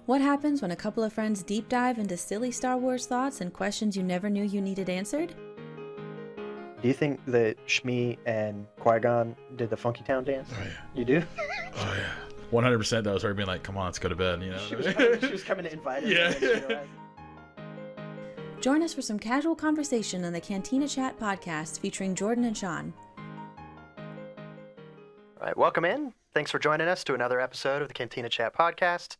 What happens when a couple of friends deep dive into silly Star Wars thoughts and questions you never knew you needed answered? Do you think that Shmi and Qui-Gon did the Funky Town dance? Oh, yeah. You do? Oh, yeah. 100% that was her being like, come on, let's go to bed, you know? She was coming to invite us. Yeah. Join us for some casual conversation on the Cantina Chat podcast featuring Jordan and Sean. All right, welcome in. Thanks for joining us to another episode of the Cantina Chat podcast.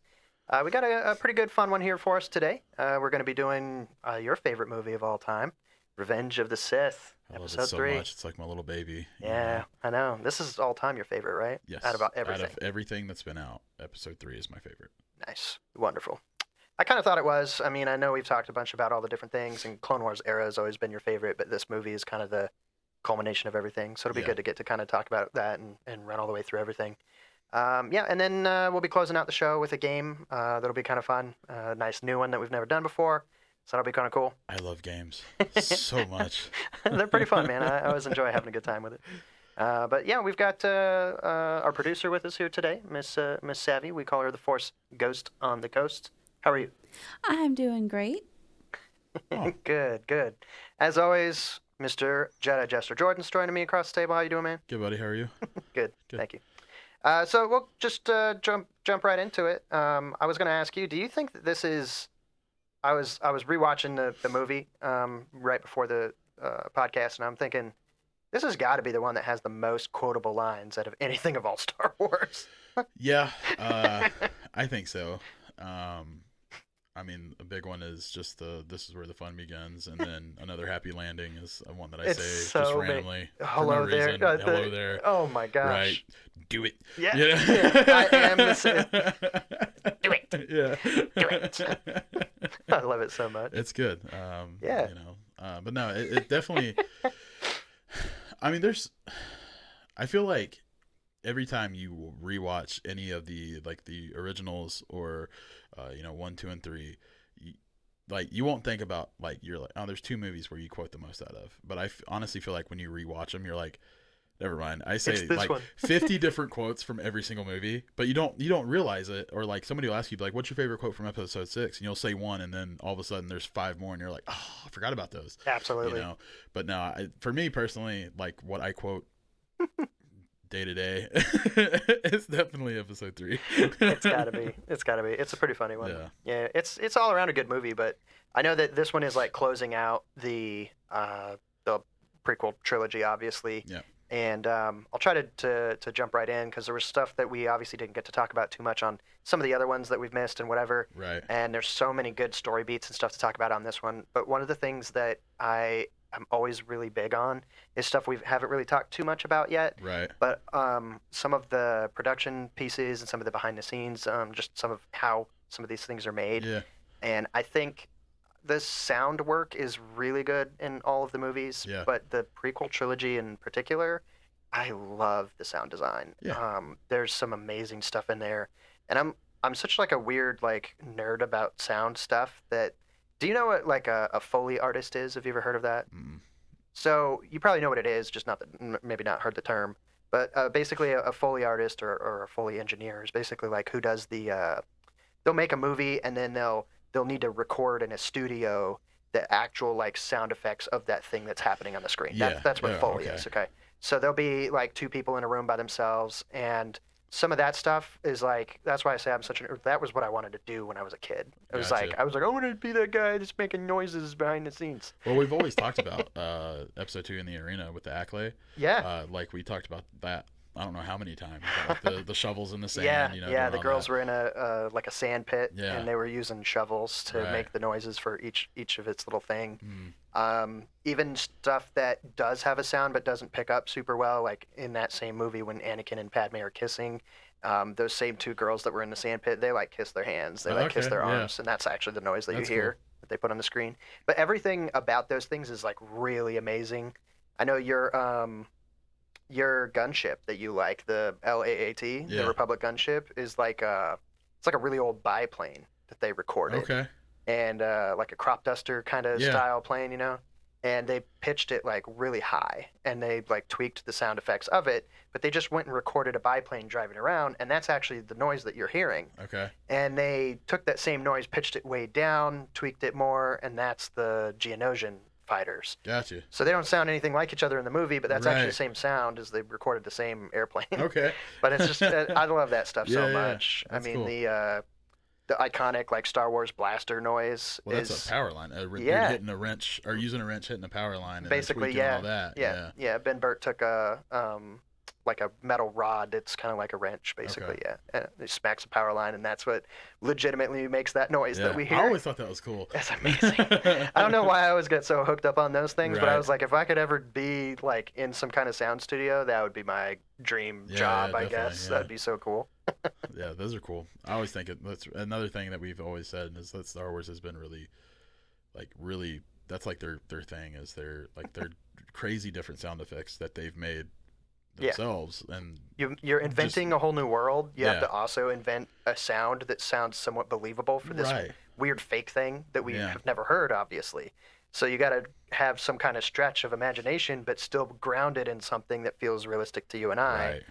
We got a pretty good fun one here for us today. We're going to be doing your favorite movie of all time, Revenge of the Sith, I love episode it so 3. much. It's like my little baby. Yeah, I know. This is all time your favorite, right? Yes. Out of everything. Out of everything that's been out, episode 3 is my favorite. Nice. Wonderful. I kind of thought it was. I mean, I know we've talked a bunch about all the different things, and Clone Wars era has always been your favorite, but this movie is kind of the culmination of everything. So it'll be good to get to kind of talk about that and run all the way through everything. And then we'll be closing out the show with a game that'll be kind of fun. A nice new one that we've never done before. So that'll be kind of cool. I love games so much. They're pretty fun, man. I always enjoy having a good time with it. But yeah, we've got our producer with us here today, Miss Savvy. We call her the Force Ghost on the Coast. How are you? I'm doing great. Good. As always, Mr. Jedi Jester Jordan's joining me across the table. How you doing, man? Good, buddy. How are you? Good. Thank you. So we'll just jump right into it. I was going to ask you, do you think that this is? I was rewatching the movie right before the podcast, and I'm thinking this has got to be the one that has the most quotable lines out of anything of all Star Wars. Yeah, I think so. I mean, a big one is just this is where the fun begins, and then another happy landing is one that I say so just randomly. Hello there. Reason. Hello there. Oh my gosh. Right. Do it. Yeah. You know? I am the Sith. Do it. Yeah. Do it. I love it so much. It's good. Yeah. You know, but no, it definitely. I mean, I feel like every time you rewatch any of the originals or 1, 2, and 3, you won't think about you're like, oh, there's 2 movies where you quote the most out of. But I honestly feel like when you rewatch them, you're like, never mind. I say 50 different quotes from every single movie, but you don't realize it. Or somebody will ask you what's your favorite quote from episode 6, and you'll say one, and then all of a sudden there's 5 more, and you're like, oh, I forgot about those. Absolutely. You know, but no, for me personally, what I quote day to day, it's definitely episode 3. It's gotta be. It's a pretty funny one. Yeah. It's all around a good movie, but I know that this one is closing out the prequel trilogy, obviously. Yeah. And I'll try to jump right in because there was stuff that we obviously didn't get to talk about too much on some of the other ones that we've missed and whatever. Right. And there's so many good story beats and stuff to talk about on this one. But one of the things that I'm always really big on is stuff we haven't really talked too much about yet. Right. But some of the production pieces and some of the behind the scenes, just some of how some of these things are made. Yeah. And I think the sound work is really good in all of the movies, but the prequel trilogy in particular, I love the sound design. Yeah. There's some amazing stuff in there, and I'm such a weird nerd about sound stuff that. Do you know what a Foley artist is? Have you ever heard of that? Mm. So you probably know what it is, just maybe not heard the term. But basically, a Foley artist or a Foley engineer is basically who does the. They'll make a movie and then they'll need to record in a studio the actual sound effects of that thing that's happening on the screen. That's what Foley is. Okay. So there'll be 2 people in a room by themselves, and some of that stuff is that's why I say that was what I wanted to do when I was a kid. It was I was I want to be that guy that's making noises behind the scenes. Well, we've always talked about episode 2 in the arena with the Acklay. Yeah. We talked about that. I don't know how many times. The shovels in the sand. Yeah. The girls were in a sand pit, and they were using shovels to make the noises for each of its little thing. Even stuff that does have a sound but doesn't pick up super well, like in that same movie when Anakin and Padme are kissing. Those same 2 girls that were in the sand pit, they kiss their hands, they kiss their arms, and that's actually the noise that you hear that they put on the screen. But everything about those things is really amazing. I know your gunship that you like, the LAAT, the Republic gunship, is it's like a really old biplane that they recorded. Okay. And a crop duster kind of style plane, and they pitched it like really high, and they like tweaked the sound effects of it, but they just went and recorded a biplane driving around, and that's actually the noise that you're hearing. Okay. And they took that same noise, pitched it way down, tweaked it more, and that's the Geonosian fighters. Gotcha. So they don't sound anything like each other in the movie, but that's actually the same sound as they recorded the same airplane. Okay. But it's just, I love that stuff so much. That's I mean, cool. The iconic like Star Wars blaster noise. Well, is, that's a power line. You're hitting a wrench, or using a wrench, hitting a power line, and basically, tweaking all that. Yeah. Ben Burtt took a like a metal rod that's kind of like a wrench, basically. Okay. And he smacks a power line, and that's what legitimately makes that noise that we hear. I always thought that was cool. That's amazing. I don't know why I always get so hooked up on those things, but I was like, if I could ever be like in some kind of sound studio, that would be my dream job, I guess. That'd be so cool. Yeah, those are cool. I always think that's another thing that we've always said is that Star Wars has been really that's like their thing, is their crazy different sound effects that they've made themselves. And you're inventing a whole new world. You have to also invent a sound that sounds somewhat believable for this weird fake thing that we have never heard, obviously. So you got to have some kind of stretch of imagination, but still grounded in something that feels realistic to you and I. Right.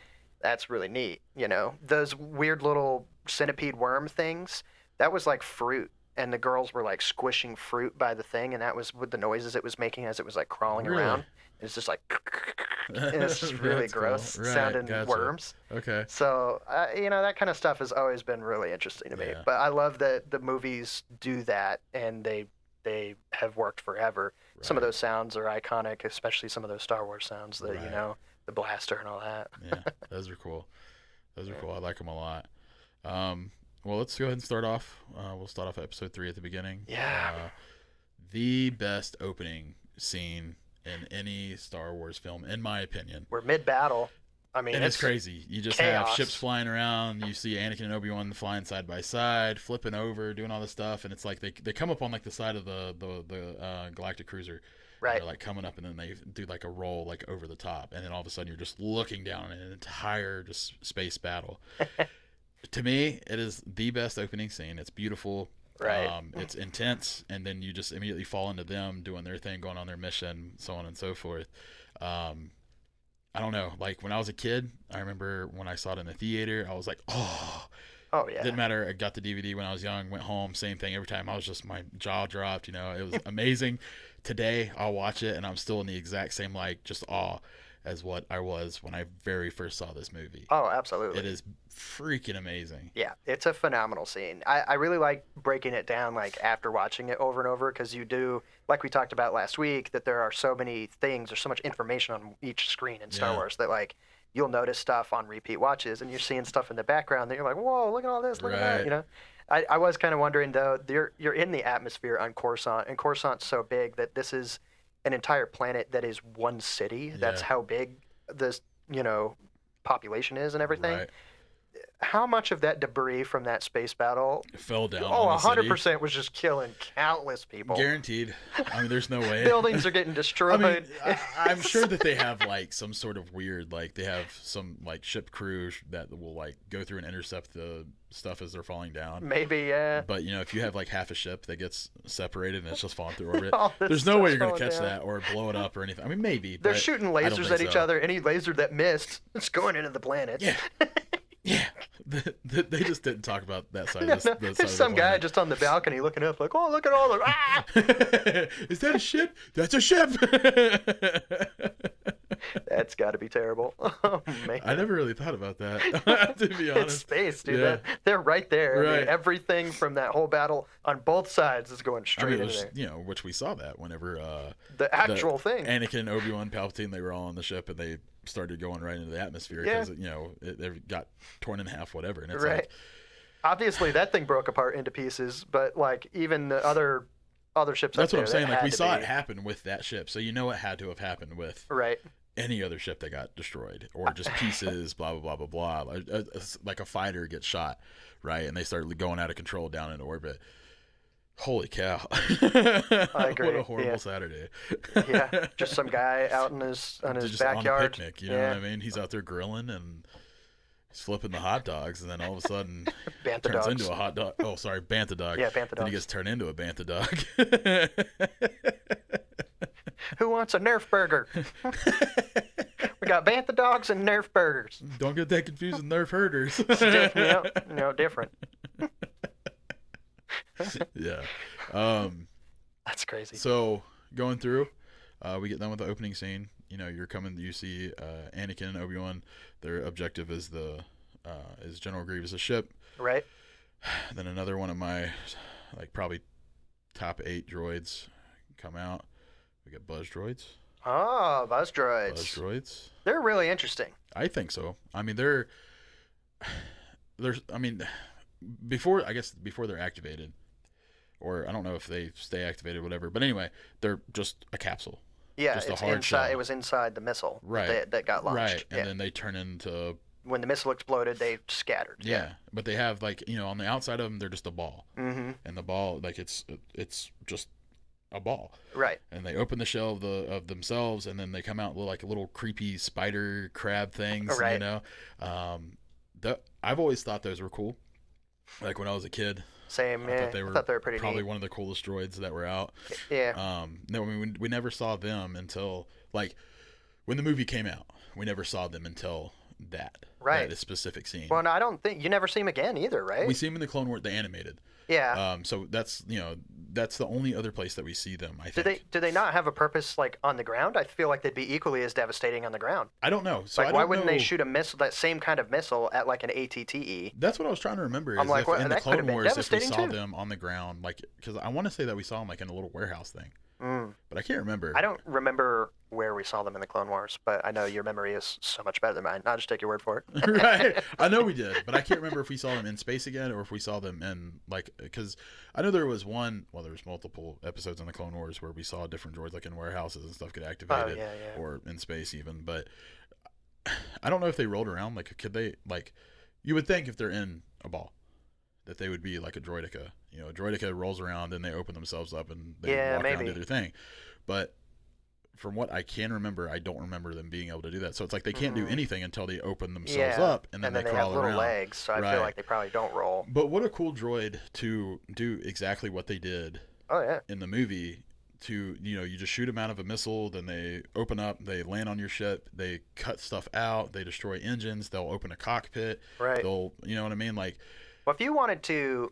That's really neat. You know, those weird little centipede worm things, that was like fruit. And the girls were like squishing fruit by the thing, and that was with the noises it was making as it was like crawling around. It's just like, and it's just really gross sounding worms. Okay. So, that kind of stuff has always been really interesting to me. Yeah. But I love that the movies do that, and they have worked forever. Right. Some of those sounds are iconic, especially some of those Star Wars sounds, the blaster and all that. Yeah, those are cool. Those are cool. I like them a lot. Well, let's go ahead and start off. We'll start off episode 3 at the beginning. Yeah. The best opening scene in any Star Wars film, in my opinion. We're mid-battle. I mean, and it's crazy. You just have ships flying around. You see Anakin and Obi-Wan flying side by side, flipping over, doing all this stuff, and it's like they come up on like the side of the galactic cruiser. Right. They're like coming up, and then they do like a roll like over the top, and then all of a sudden you're just looking down at an entire just space battle. To me, it is the best opening scene. It's beautiful. Right. It's intense, and then you just immediately fall into them doing their thing, going on their mission, so on and so forth. I don't know. Like when I was a kid, I remember when I saw it in the theater, I was like, oh yeah. Didn't matter. I got the DVD when I was young, went home, same thing every time. I was just, my jaw dropped. It was amazing. Today, I'll watch it, and I'm still in the exact same just awe as what I was when I very first saw this movie. Oh, absolutely. It is freaking amazing. Yeah, it's a phenomenal scene. I really like breaking it down like after watching it over and over, because you do, like we talked about last week, that there are so many things, there's so much information on each screen in Star Wars that like you'll notice stuff on repeat watches, and you're seeing stuff in the background that you're like, whoa, look at all this, look at that, I was kind of wondering, though, you're in the atmosphere on Coruscant, and Coruscant's so big that this is an entire planet that is one city. That's how big this, population is and everything. Right. How much of that debris from that space battle fell down? 100% was just killing countless people. Guaranteed. I mean, there's no way. Buildings are getting destroyed. I mean, I'm sure that they have like some sort of weird, like they have some like ship crew that will like go through and intercept the stuff as they're falling down. Maybe, yeah. But if you have like half a ship that gets separated and it's just falling through orbit, there's no way you're gonna catch that or blow it up or anything. I mean, maybe. They're shooting lasers at each other. Any laser that missed, it's going into the planet. Yeah. Yeah, they just didn't talk about that side. This side There's some guy just on the balcony looking up, like, oh, look at all the. Ah! Is that a ship? That's a ship. That's got to be terrible. Oh man, I never really thought about that. To be honest, it's space, dude. Yeah. They're right there. Right. I mean, everything from that whole battle on both sides is going straight in there. Which we saw that whenever the actual thing. Anakin, Obi-Wan, Palpatine, they were all on the ship and they started going right into the atmosphere because it got torn in half, whatever. And it's like, obviously that thing broke apart into pieces, but like even the other ships. That's what I'm saying. Like we saw it happen with that ship, so it had to have happened with any other ship that got destroyed or just pieces. Blah blah blah blah blah. Like a fighter gets shot, right, and they start going out of control down in orbit. Holy cow. I agree. What a horrible Saturday. Yeah, just some guy out in his just backyard. On a picnic, you know what I mean? He's out there grilling and he's flipping the hot dogs, and then all of a sudden turns into a hot dog. Oh, sorry, bantha dog. Yeah, bantha dog. Then he gets turned into a bantha dog. Who wants a Nerf burger? We got Bantha dogs and Nerf burgers. Don't get that confused with Nerf herders. Different. Yeah. That's crazy. So going through, we get done with the opening scene. You see Anakin and Obi-Wan. Their objective is is General Grievous' ship. Right. Then another one of my, probably top 8 droids come out. We got buzz droids. Oh, buzz droids. Buzz droids. They're really interesting. I think so. I mean, before they're activated, or I don't know if they stay activated or whatever, but anyway, they're just a capsule. Yeah, just it's a hard inside. shell. It was inside the missile right. that got launched. Right, and then they turn into... When the missile exploded, they scattered. Yeah, but they have, on the outside of them, they're just a ball. Mm-hmm. And the ball, it's just a ball. Right. And they open the shell of themselves, and then they come out like little creepy spider crab things. Right. I've always thought those were cool. Like when I was a kid. Same. I thought they were pretty probably neat. one of the coolest droids that were out. Yeah. No, I mean we never saw them until when the movie came out. We never saw them until that specific scene. Well, no, I don't think you never see them again either, right? We see them in the Clone Wars, the animated. Yeah. So that's the only other place that we see them. I think. Do they not have a purpose on the ground? I feel like they'd be equally as devastating on the ground. I don't know. So why wouldn't they shoot a missile, that same kind of missile, at an ATTE? That's what I was trying to remember. I'm like, in the Clone Wars, if we saw too. them on the ground, because I want to say that we saw them in a little warehouse thing. But I can't remember. I don't remember where we saw them in the Clone Wars, but I know your memory is so much better than mine. I'll just take your word for it. Right. I know we did, but I can't remember if we saw them in space again or if we saw them in, because I know there was there was multiple episodes in the Clone Wars where we saw different droids, in warehouses and stuff get activated, or in space even, but I don't know if they rolled around. Could they, you would think if they're in a ball, that they would be like a droideka. A droideka rolls around and they open themselves up and they walk around and do their thing. But from what I can remember, I don't remember them being able to do that. So it's they can't do anything until they open themselves up and then they crawl have little around. Legs, so I feel like they probably don't roll. But what a cool droid to do exactly what they did in the movie. You just shoot them out of a missile, then they open up, they land on your ship, they cut stuff out, they destroy engines, they'll open a cockpit. Right. They'll, you know what I mean? Well, if you wanted to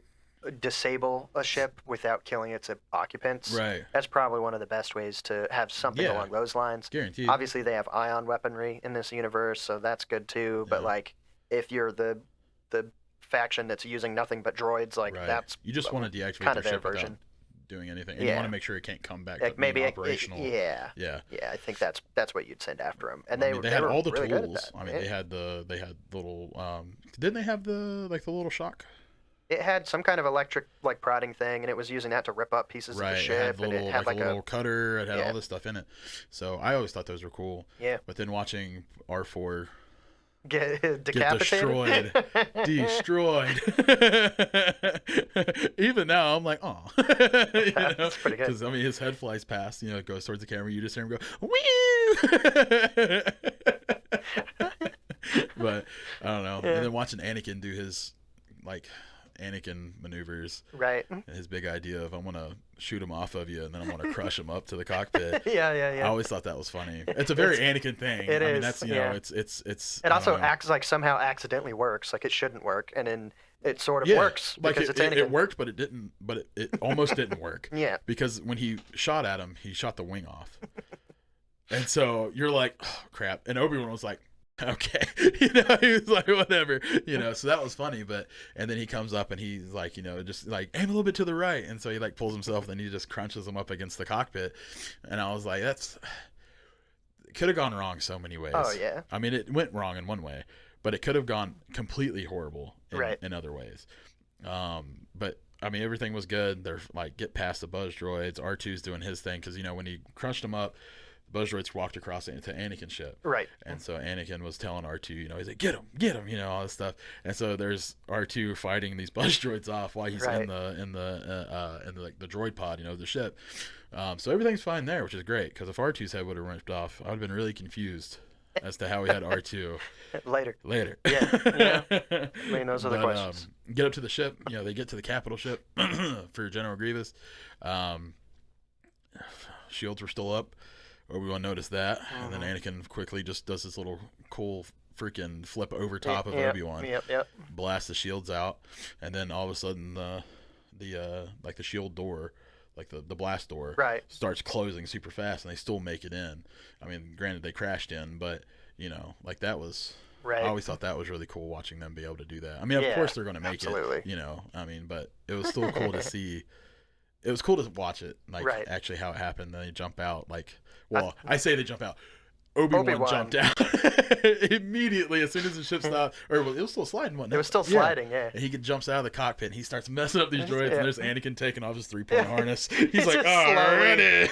disable a ship without killing its occupants, that's probably one of the best ways to have something along those lines. Guaranteed. Obviously, they have ion weaponry in this universe, so that's good too. But if you're the faction that's using nothing but droids, that's you just want to deactivate kind their of their ship version. Without doing anything, and you want to make sure it can't come back to maybe being operational. I think that's what you'd send after them. And they had all the really tools. I mean, they had the little didn't they have the little shock? It had some kind of electric prodding thing, and it was using that to rip up pieces of the ship. It had a little cutter. It had all this stuff in it. So I always thought those were cool. Yeah. But then watching R4 get decapitated, destroyed. Even now, I'm like, oh, that's pretty good. Because his head flies past. It goes towards the camera. You just hear him go, wee. But I don't know. And then watching Anakin do his Anakin maneuvers, right? And his big idea of I'm gonna shoot him off of you and then I'm gonna crush him up to the cockpit. Yeah. I always thought that was funny. It's a very Anakin thing. It is. That's it's. It also acts somehow accidentally works. It shouldn't work, and then it sort of works because it's Anakin. It worked, but it didn't. But it almost didn't work. Yeah. Because when he shot at him, he shot the wing off, and so you're like, oh, crap. And Obi-Wan was like, okay, he was like, whatever, so that was funny. But and then he comes up and he's like, just aim a little bit to the right, and so he pulls himself and he just crunches him up against the cockpit, and I was like, it could have gone wrong so many ways. Oh yeah. I mean, it went wrong in one way, but it could have gone completely horrible in other ways. But everything was good. They're get past the buzz droids. R2's doing his thing because when he crushed him up, buzz droids walked across into Anakin's ship. Right. And so Anakin was telling R2, he's like, get him, all this stuff. And so there's R2 fighting these buzz droids off while he's in the droid pod, the ship. So everything's fine there, which is great, because if R2's head would have ripped off, I would have been really confused as to how we had R2 later. Yeah. Those are the questions. Get up to the ship. They get to the capital ship for General Grievous. Shields were still up. Obi-Wan noticed that, and then Anakin quickly just does this little cool freaking flip over top of Obi-Wan, blasts the shields out, and then all of a sudden the like the shield door, like the blast door, starts closing super fast, and they still make it in. I mean, granted they crashed in, but you know, like that was. I always thought that was really cool watching them be able to do that. I mean, of course they're going to make it, you know. I mean, but it was still cool to see. It was cool to watch it, like actually how it happened. Then they jump out, like, well, I say they jump out. Obi-Wan jumped out immediately as soon as the ship stopped. Or well, it was still sliding, wasn't it? It was still sliding, yeah. And he jumps out of the cockpit and he starts messing up these droids. And there's Anakin taking off his 3-point harness. He's like, already.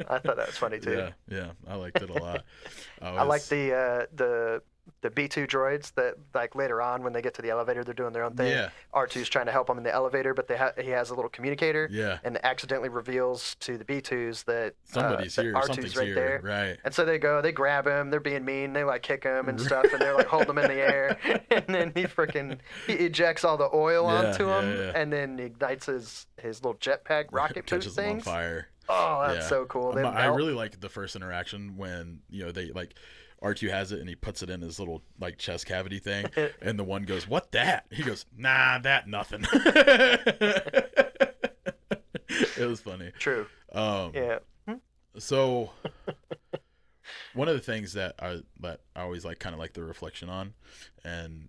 I thought that was funny too. Yeah, I liked it a lot. I like the B2 droids that, like, later on when they get to the elevator, they're doing their own thing. Yeah. R2's trying to help them in the elevator, but he has a little communicator. Yeah. And accidentally reveals to the B2s that somebody's here. R2's something's right here. there. Right. And so they grab him. They're being mean. They like kick him and stuff, and they're like holding him in the air. And then he ejects all the oil onto him, and then he ignites his little jetpack rocket boost catches things. Him on fire. Oh, that's so cool. I really like the first interaction when they like. R2 has it and he puts it in his little like chest cavity thing, and the one goes, "What that?" He goes, "Nah, that nothing." It was funny. True. Yeah. So one of the things that I always like, kind of like the reflection on, and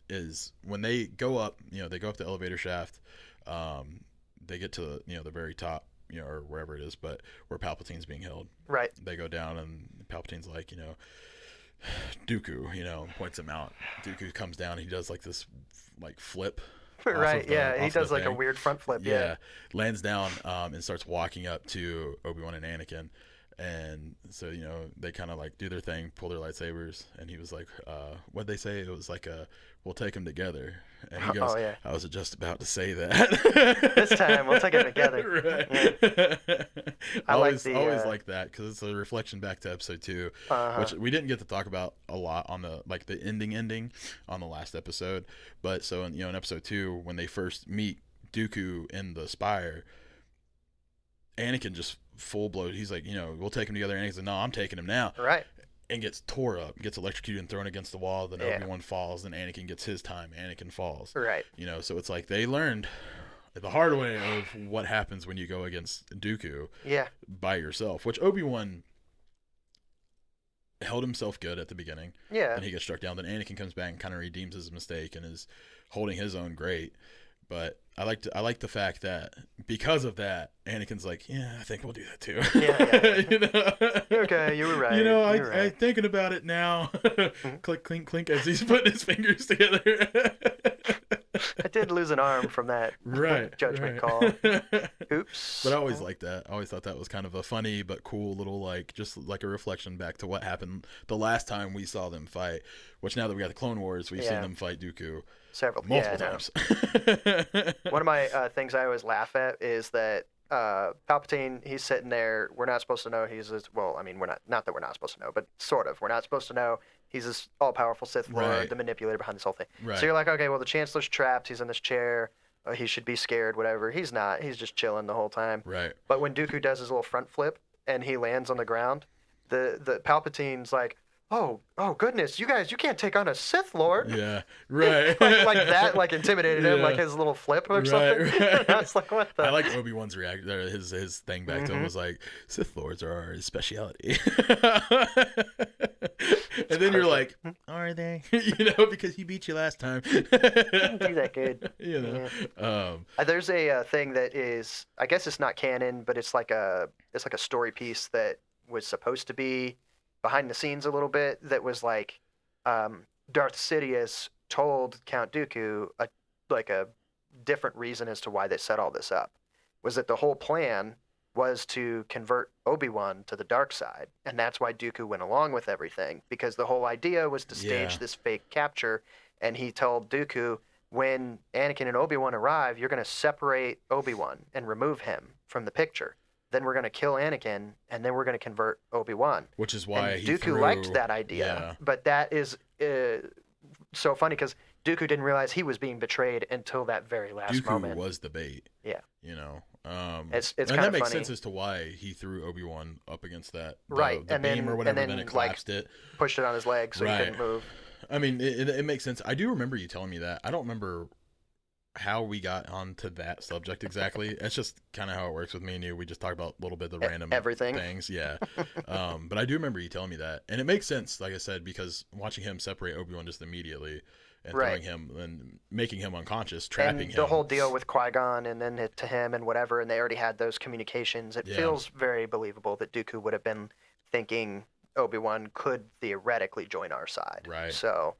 is when they go up, they go up the elevator shaft, they get to the very top, or wherever it is, but where Palpatine's being held. Right. They go down and Palpatine's like, Dooku, points him out. Dooku comes down. He does like this like flip. Right. He does like a weird front flip. Yeah. Lands down and starts walking up to Obi-Wan and Anakin. And so, they kind of like do their thing, pull their lightsabers. And he was like, what'd they say? It was like, we'll take them together. And he goes, I was just about to say that. This time, we'll take them together. Right. Yeah. I always like that because it's a reflection back to episode 2, which we didn't get to talk about a lot on the ending on the last episode. But so in episode 2, when they first meet Dooku in the Spire, Anakin just full blown. He's like, we'll take him together. And Anakin's like, no, I'm taking him now. Right. And gets tore up, gets electrocuted and thrown against the wall. Then Obi-Wan falls, and Anakin gets his time. Anakin falls. Right. So it's like they learned the hard way of what happens when you go against Dooku. Yeah. By yourself, which Obi-Wan held himself good at the beginning. Yeah. And he gets struck down. Then Anakin comes back and kind of redeems his mistake and is holding his own great. But I like the fact that because of that, Anakin's like, yeah, I think we'll do that too. Yeah. Okay, you were right. I'm thinking about it now. Click, clink, clink, as he's putting his fingers together. I did lose an arm from that judgment call. Oops. But I always liked that. I always thought that was kind of a funny but cool little just like a reflection back to what happened the last time we saw them fight. Which now that we got the Clone Wars, we've seen them fight Dooku multiple times. One of my things I always laugh at is that Palpatine, he's sitting there. We're not supposed to know we're not that we're not supposed to know, but sort of. We're not supposed to know he's this all-powerful Sith Lord, the manipulator behind this whole thing. Right. So you're like, okay, well, the Chancellor's trapped. He's in this chair. He should be scared, whatever. He's not. He's just chilling the whole time. Right. But when Dooku does his little front flip and he lands on the ground, the Palpatine's like, oh goodness, you guys, you can't take on a Sith Lord. Yeah, right. like that, like intimidated him, like his little flip or something. Right. I was like, what the? I like Obi-Wan's reaction. His thing back to him was like, Sith Lords are our speciality. And then you're like, are they? Because he beat you last time. Didn't do that good. Yeah. There's a thing that is, I guess it's not canon, but it's like a story piece that was supposed to be behind the scenes a little bit, that was like Darth Sidious told Count Dooku a different reason as to why they set all this up. Was that the whole plan was to convert Obi-Wan to the dark side, and that's why Dooku went along with everything, because the whole idea was to stage this fake capture. And he told Dooku, when Anakin and Obi-Wan arrive, you're going to separate Obi-Wan and remove him from the picture. Then we're going to kill Anakin, and then we're going to convert Obi-Wan. Which is why Dooku liked that idea. Yeah. But that is so funny because Dooku didn't realize he was being betrayed until that very last moment. Dooku was the bait. Yeah. It's and kind that of makes funny. sense as to why he threw Obi-Wan up against the and beam or whatever, and then it collapsed like, it, pushed it on his leg so he couldn't move. I mean, it makes sense. I do remember you telling me that. I don't remember how we got onto that subject exactly. It's just kind of how it works with me and you. We just talk about a little bit of the random everything things, yeah. But I do remember you telling me that, and it makes sense, like I said, because watching him separate Obi-Wan just immediately and throwing him and making him unconscious, trapping him. The whole deal with Qui-Gon and then it to him and whatever, and they already had those communications. It feels very believable that Dooku would have been thinking Obi-Wan could theoretically join our side. Right. So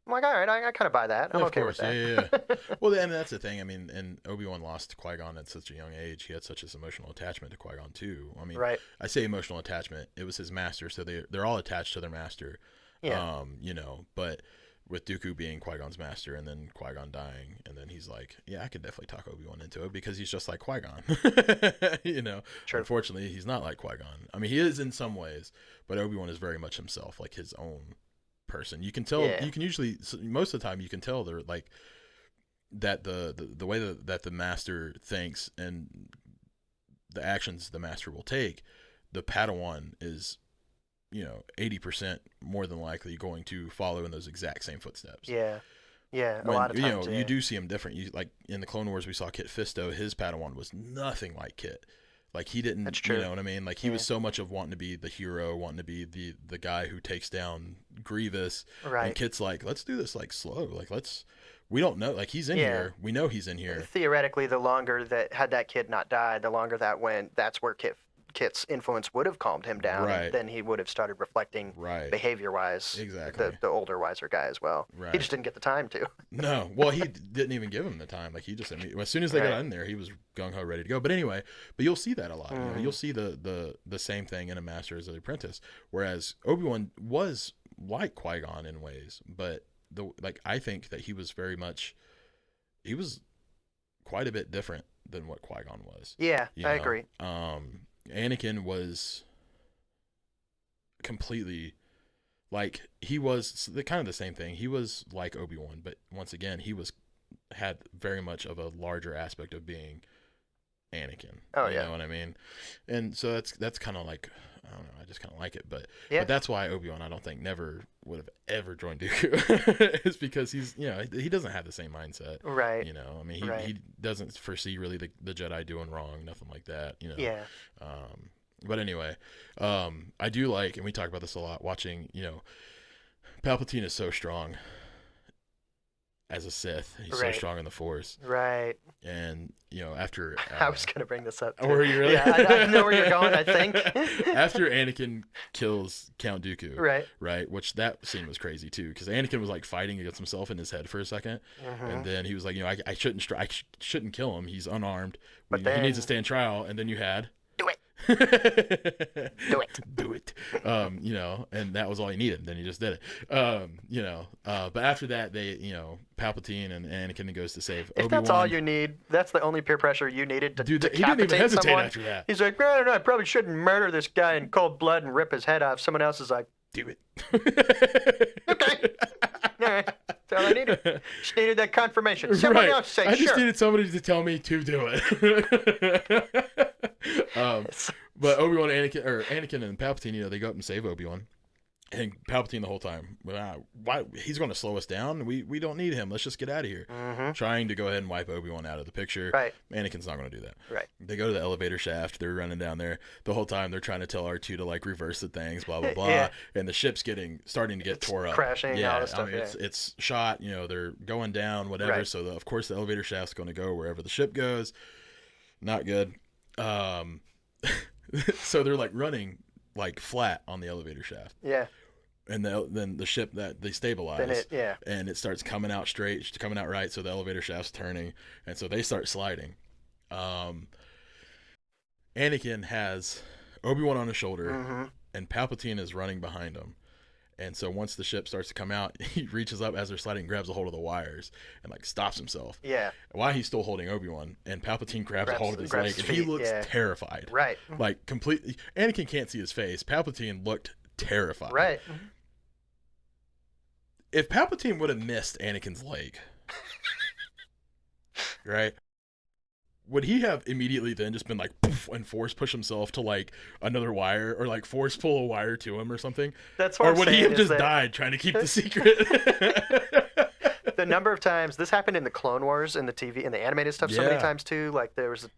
I'm like, all right, I kind of buy that. I'm okay with that. Yeah. Well, and that's the thing. I mean, and Obi-Wan lost Qui-Gon at such a young age. He had such an emotional attachment to Qui-Gon too. I mean, I say emotional attachment. It was his master, so they're all attached to their master. Yeah. You know, but with Dooku being Qui-Gon's master and then Qui-Gon dying, and then he's like, yeah, I could definitely talk Obi-Wan into it because he's just like Qui-Gon. You know, unfortunately, he's not like Qui-Gon. I mean, he is in some ways, but Obi-Wan is very much himself, like his own person. You can tell. You can usually, most of the time, you can tell they're like that the way that the master thinks and the actions the master will take. The Padawan is, 80% more than likely going to follow in those exact same footsteps. Yeah. A lot of times, you do see him different. You like in the Clone Wars, we saw Kit Fisto. His Padawan was nothing like Kit. Like he didn't, That's true. You know what I mean? Like he was so much of wanting to be the hero, wanting to be the guy who takes down Grievous. Right. And Kit's like, let's do this like slow. Like we don't know. Like he's in here. We know he's in here. Theoretically, the longer had that kid not died, the longer that went, that's where Kit's influence would have calmed him down. Right. And then he would have started reflecting behavior-wise. Exactly. The older, wiser guy as well. Right. He just didn't get the time to. No. Well, he didn't even give him the time. Like he just, as soon as they got in there, he was gung-ho ready to go. But anyway, you'll see that a lot. Mm-hmm. You'll see the same thing in a Master as an Apprentice. Whereas Obi-Wan was like Qui-Gon in ways, but I think that he was quite a bit different than what Qui-Gon was. Yeah, I agree. Anakin was completely like he was kind of the same thing. He was like Obi-Wan, but once again, he had very much of a larger aspect of being Anakin. You know what I mean? And so that's kind of like, I don't know, I just kind of like it, but that's why Obi-Wan, I don't think, never would have ever joined Dooku. It's because he's, he doesn't have the same mindset. Right. I mean, he doesn't foresee really the Jedi doing wrong, nothing like that, Yeah. But anyway, I do like, and we talk about this a lot, watching, Palpatine is so strong as a Sith. He's so strong in the Force. Right. And, after... I was going to bring this up, too. Oh, were you really? Yeah, I know where you're going, I think. After Anakin kills Count Dooku. Right. Which that scene was crazy, too, because Anakin was, like, fighting against himself in his head for a second. Mm-hmm. And then he was like, I shouldn't kill him. He's unarmed. But he needs to stand trial. And then you had... Do it. Do it. And that was all he needed. Then he just did it. But after that, they, Palpatine and Anakin goes to save Obi-Wan. If that's all you need, that's the only peer pressure you needed to he decapitate didn't even hesitate someone. After that. He's like, no, I probably shouldn't murder this guy in cold blood and rip his head off. Someone else is like, do it. Okay. All right. That's all I needed. Just needed that confirmation. Someone else say, I sure. just needed somebody to tell me to do it. But Obi-Wan, Anakin and Palpatine, they go up and save Obi-Wan. And Palpatine the whole time, why he's going to slow us down? We don't need him. Let's just get out of here. Mm-hmm. Trying to go ahead and wipe Obi-Wan out of the picture. Right. Anakin's not going to do that. Right. They go to the elevator shaft. They're running down there. The whole time they're trying to tell R2 to like reverse the things, blah, blah, blah. Yeah. And the ship's starting to get tore up. Crashing, all this stuff. It's shot, they're going down, whatever. Right. So of course the elevator shaft's going to go wherever the ship goes. Not good. So they're like running like flat on the elevator shaft. Yeah. And then the ship that they stabilize, and it starts coming out straight, coming out right, so the elevator shaft's turning, and so they start sliding. Anakin has Obi-Wan on his shoulder, and Palpatine is running behind him. And so once the ship starts to come out, he reaches up as they're sliding, grabs a hold of the wires, and like stops himself. Yeah. While he's still holding Obi-Wan, and Palpatine grabs a hold of his leg, and he looks terrified. Right. Like completely. Anakin can't see his face. Palpatine looked terrified. Right. If Palpatine would have missed Anakin's leg, right? would he have immediately then just been like poof, and force push himself to like another wire or like force pull a wire to him or something? That's what or I'm would saying, he have is just that died trying to keep the secret? the number of times this happened in the Clone Wars in the TV and the animated stuff so many Yeah. times too. Like there was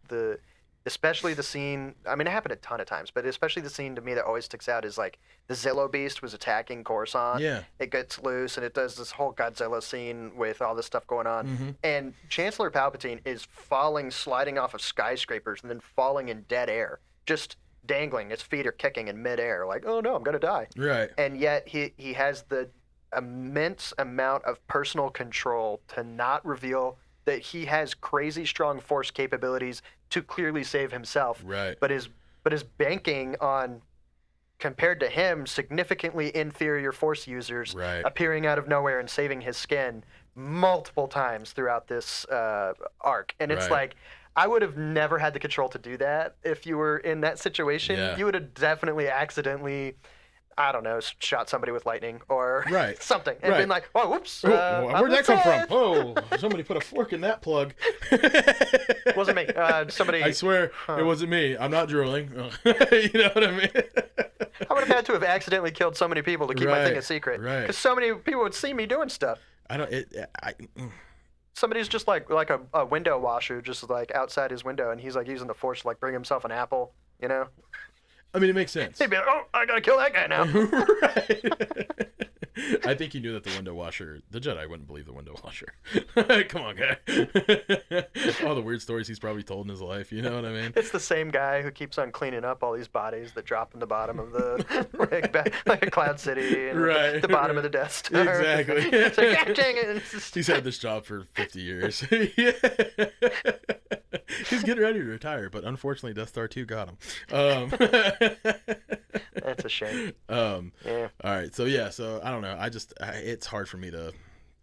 especially the scene. I mean, it happened a ton of times, but especially the scene to me that always sticks out is like the Zillo Beast was attacking Coruscant. Yeah. It gets loose and it does this whole Godzilla scene with all this stuff going on. Mm-hmm. And Chancellor Palpatine is sliding off of skyscrapers and then falling in dead air, just dangling. His feet are kicking in midair, like, oh no, I'm gonna die. Right. And yet he has the immense amount of personal control to not reveal that he has crazy strong force capabilities to clearly save himself. Right. But is banking on, compared to him, significantly inferior force users Right. appearing out of nowhere and saving his skin multiple times throughout this arc. And it's Right. like, I would have never had the control to do that if you were in that situation. Yeah. You would have definitely accidentally, I don't know, shot somebody with lightning or Right. something and Right. been like, oh, whoops. Where'd that come from? Oh, somebody put a fork in that plug. Wasn't me. Somebody. I swear it wasn't me. I'm not drooling. You know what I mean? I would have had to have accidentally killed so many people to keep my thing a Right, secret. right. Because so many people would see me doing stuff. I don't. Somebody's just like a window washer, just like outside his window, and he's like using the force to like bring himself an apple, you know? I mean, it makes sense. He'd be like, oh, I gotta kill that guy now. Right. I think he knew that the window washer, the Jedi wouldn't believe the window washer. Come on, guy. All the weird stories he's probably told in his life, you know what I mean? It's the same guy who keeps on cleaning up all these bodies that drop in the bottom of the like a Cloud City and Right. the bottom of the Death Star. Exactly. It's like, God dang it. It's just... He's had this job for 50 years. Yeah. He's getting ready to retire, but unfortunately Death Star 2 got him. That's a shame. Yeah. All right. So yeah. So I don't know. It's hard for me to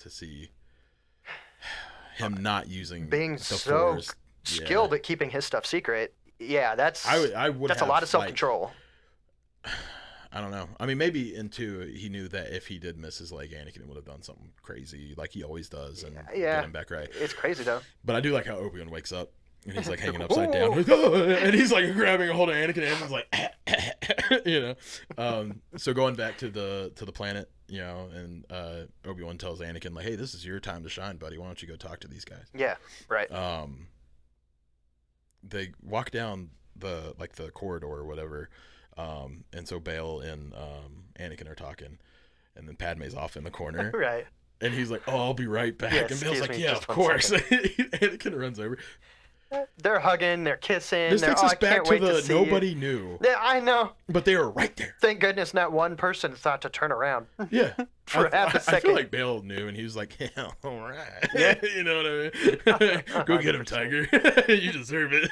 see him not using being the so Force. skilled at keeping his stuff secret. Yeah, that's I would. That's a lot of self-control. I don't know. I mean, maybe in 2 he knew that if he did miss his leg, Anakin would have done something crazy like he always does and get him back right. It's crazy though. But I do like how Obi-Wan wakes up and he's like hanging upside down, and he's like grabbing a hold of Anakin, and Anakin's like, you know. So going back to the planet, you know, and Obi-Wan tells Anakin like, "Hey, this is your time to shine, buddy. Why don't you go talk to these guys?" Yeah, right. They walk down the corridor or whatever, and so Bail and Anakin are talking, and then Padme's off in the corner, Right. And he's like, "Oh, I'll be right back." Yeah, and Bail's like, excuse me, "Yeah, just of one course." Anakin runs over. They're hugging, they're kissing. This takes us back to the see nobody you. knew. Yeah, I know. But they were right there. Thank goodness not one person thought to turn around. Yeah. For half a I second. feel like Bale knew, and he was like, "Yeah, all right." Yeah. You know what I mean? Go get him, Tiger. You deserve it.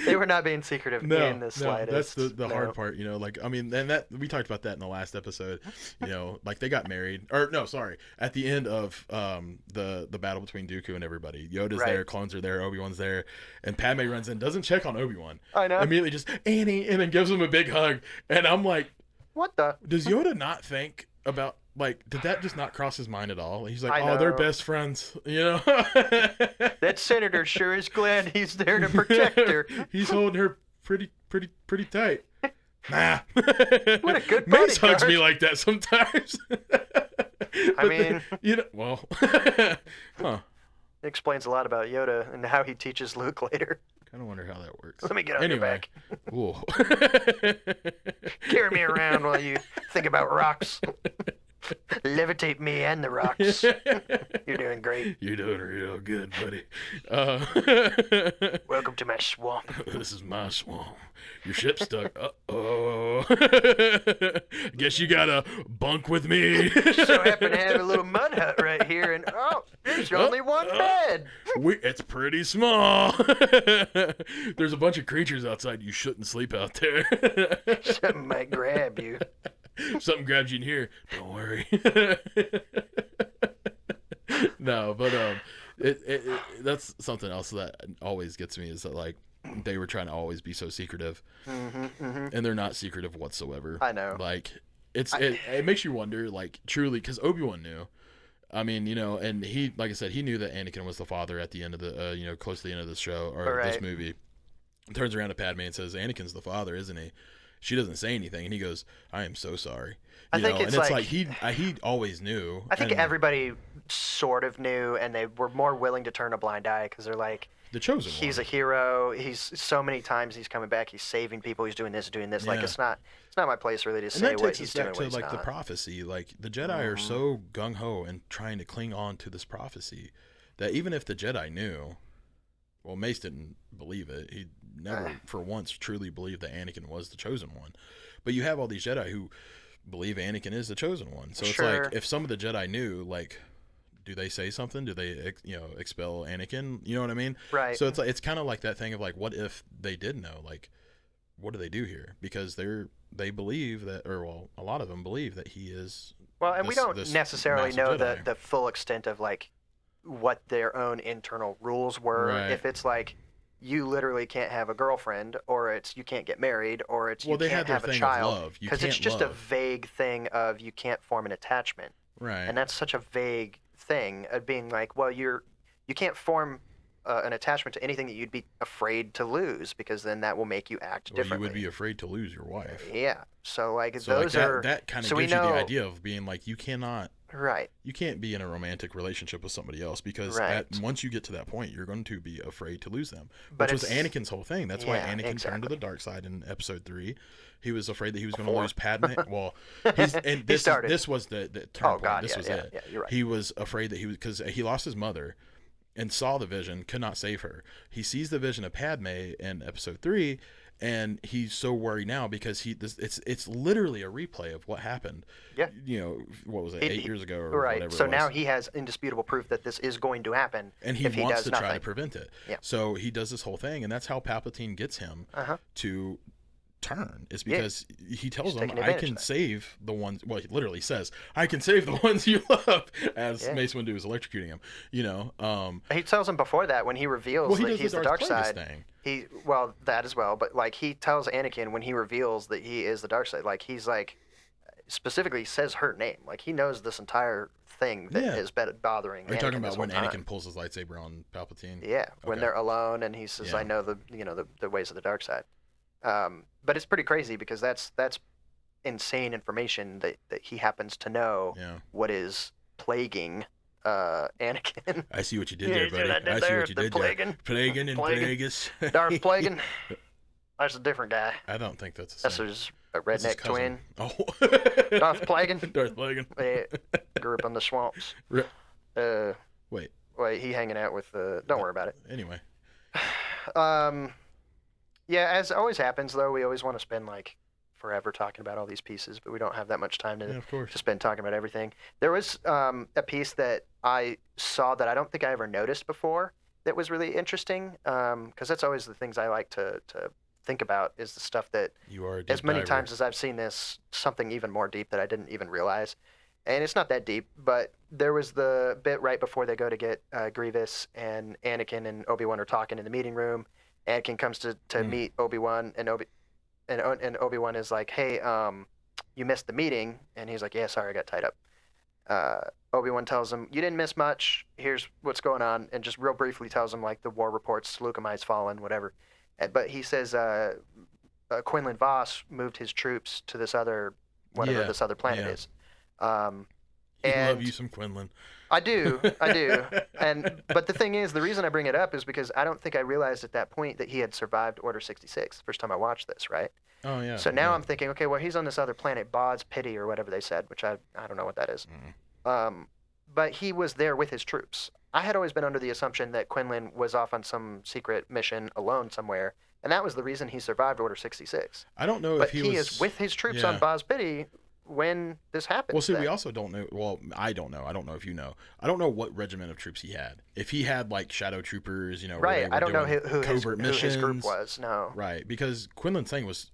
They were not being secretive in the slightest. That's the hard part, you know. Like, I mean, and that we talked about that in the last episode. You know, like they got married, or no, sorry, at the end of the battle between Dooku and everybody. Yoda's there, clones are there, Obi-Wan's there, and Padme runs in, doesn't check on Obi-Wan. I know. Immediately just Annie, and then gives him a big hug, and I'm like, what the? Does Yoda not think about? Like, did that just not cross his mind at all? He's like, I oh, they're know. best friends, you know? That senator sure is glad he's there to protect her. He's holding her pretty tight. Nah. What a good Mace hugs bodyguard. me like that sometimes. I mean, you know, well, huh. it explains a lot about Yoda and how he teaches Luke later. Kind of wonder how that works. Let me get on your back. Ooh. Carry me around while you think about rocks. Levitate me and the rocks. You're doing great. You're doing real good, buddy. Welcome to my swamp. This is my swamp. Your ship's stuck. Uh-oh. Guess you gotta bunk with me. So happen to have a little mud hut right here, and there's only one bed. It's pretty small. There's a bunch of creatures outside. You shouldn't sleep out there. Something might grab you. Something grabs you in here. Don't worry. No, but that's something else that always gets me is that like they were trying to always be so secretive, and they're not secretive whatsoever. I know. Like it makes you wonder, like truly, because Obi-Wan knew. I mean, and he, like I said, he knew that Anakin was the father at the end of the, close to the end of the show or this movie. Turns around to Padme and says, "Anakin's the father, isn't he?" She doesn't say anything, and he goes, "I am so sorry." I think it's like he always knew. I think everybody sort of knew, and they were more willing to turn a blind eye because they're like, the chosen one. He's a hero. He's so many times he's coming back. He's saving people. He's doing this, doing this. Yeah. Like it's not my place really to say what he's doing. And that takes us back to like the prophecy. Like the Jedi are so gung ho and trying to cling on to this prophecy that even if the Jedi knew, well, Mace didn't believe it. He never, for once, truly believed that Anakin was the chosen one. But you have all these Jedi who believe Anakin is the chosen one. So it's like if some of the Jedi knew, like, do they say something? Do they, expel Anakin? You know what I mean? Right. So it's kind of like that thing of like, what if they did know? Like, what do they do here? Because they believe that, or well, a lot of them believe that he is. Well, and we don't necessarily know the full extent of like what their own internal rules were. Right. If it's like you literally can't have a girlfriend, or it's you can't get married, or it's you can't have a child, because it's just a vague thing of you can't form an attachment. Right. And that's such a vague thing of being like, well, you can't form an attachment to anything that you'd be afraid to lose, because then that will make you act differently. You would be afraid to lose your wife. Yeah. So like that kind of gives you the idea of being like, you cannot. Right. You can't be in a romantic relationship with somebody else because once you get to that point, you're going to be afraid to lose them. Which was Anakin's whole thing. That's why Anakin turned to the dark side in Episode 3. He was afraid that he was going to lose Padme. Well, this was the turn point. This was it. Yeah, you're right. He was afraid that because he lost his mother and saw the vision, could not save her. He sees the vision of Padme in Episode 3. And he's so worried now because it's literally a replay of what happened. Yeah. What was it, 8 years ago or whatever. So now he has indisputable proof that this is going to happen. And he wants to try to prevent it. Yeah. So he does this whole thing, and that's how Palpatine gets him to turn, is because he tells him, I can save the ones, well, he literally says, I can save the ones you love, as Mace Windu is electrocuting him, He tells him before that, when he reveals that he's the dark side. Thing. That as well, but like he tells Anakin when he reveals that he is the dark side, like he's like, specifically says her name, like he knows this entire thing that has been bothering Anakin. Are you talking about when Anakin pulls his lightsaber on Palpatine? Yeah, when they're alone and he says, I know the ways of the dark side. But it's pretty crazy because that's insane information that he happens to know what is plaguing Anakin. I see what you did there, buddy. I see what you did there. Plaguing and Plagueis. Darth Plagueis. That's a different guy. I don't think that's the same. That's his redneck twin. Oh. Darth Plagueis. Darth Plagueis. Yeah, grew up in the swamps. Wait, he hanging out with... don't worry about it. Anyway. Yeah, as always happens, though, we always want to spend, like, forever talking about all these pieces, but we don't have that much time to spend talking about everything. There was a piece that I saw that I don't think I ever noticed before that was really interesting, because that's always the things I like to think about, is the stuff that, as many times as I've seen this, something even more deep that I didn't even realize. And it's not that deep, but there was the bit right before they go to get Grievous, and Anakin and Obi-Wan are talking in the meeting room. Anakin comes to meet Obi-Wan, and Obi-Wan is like, hey, you missed the meeting. And he's like, yeah, sorry, I got tied up. Obi-Wan tells him, you didn't miss much. Here's what's going on. And just real briefly tells him, like, the war reports, Lukamai's fallen, whatever. But he says Quinlan Vos moved his troops to this other, this other planet is. I love you some Quinlan. I do. But the thing is, the reason I bring it up is because I don't think I realized at that point that he had survived Order 66, the first time I watched this, right? Oh, yeah. So now I'm thinking, okay, well, he's on this other planet, Bod's Pity, or whatever they said, which I don't know what that is. But he was there with his troops. I had always been under the assumption that Quinlan was off on some secret mission alone somewhere, and that was the reason he survived Order 66. I don't know if he was... But he is with his troops on Bod's Pity when this happens. Well, see, we also don't know. Well, I don't know. I don't know if you know. I don't know what regiment of troops he had. If he had, like, shadow troopers, right. I don't know who his group was. No. Right, because Quinlan's thing was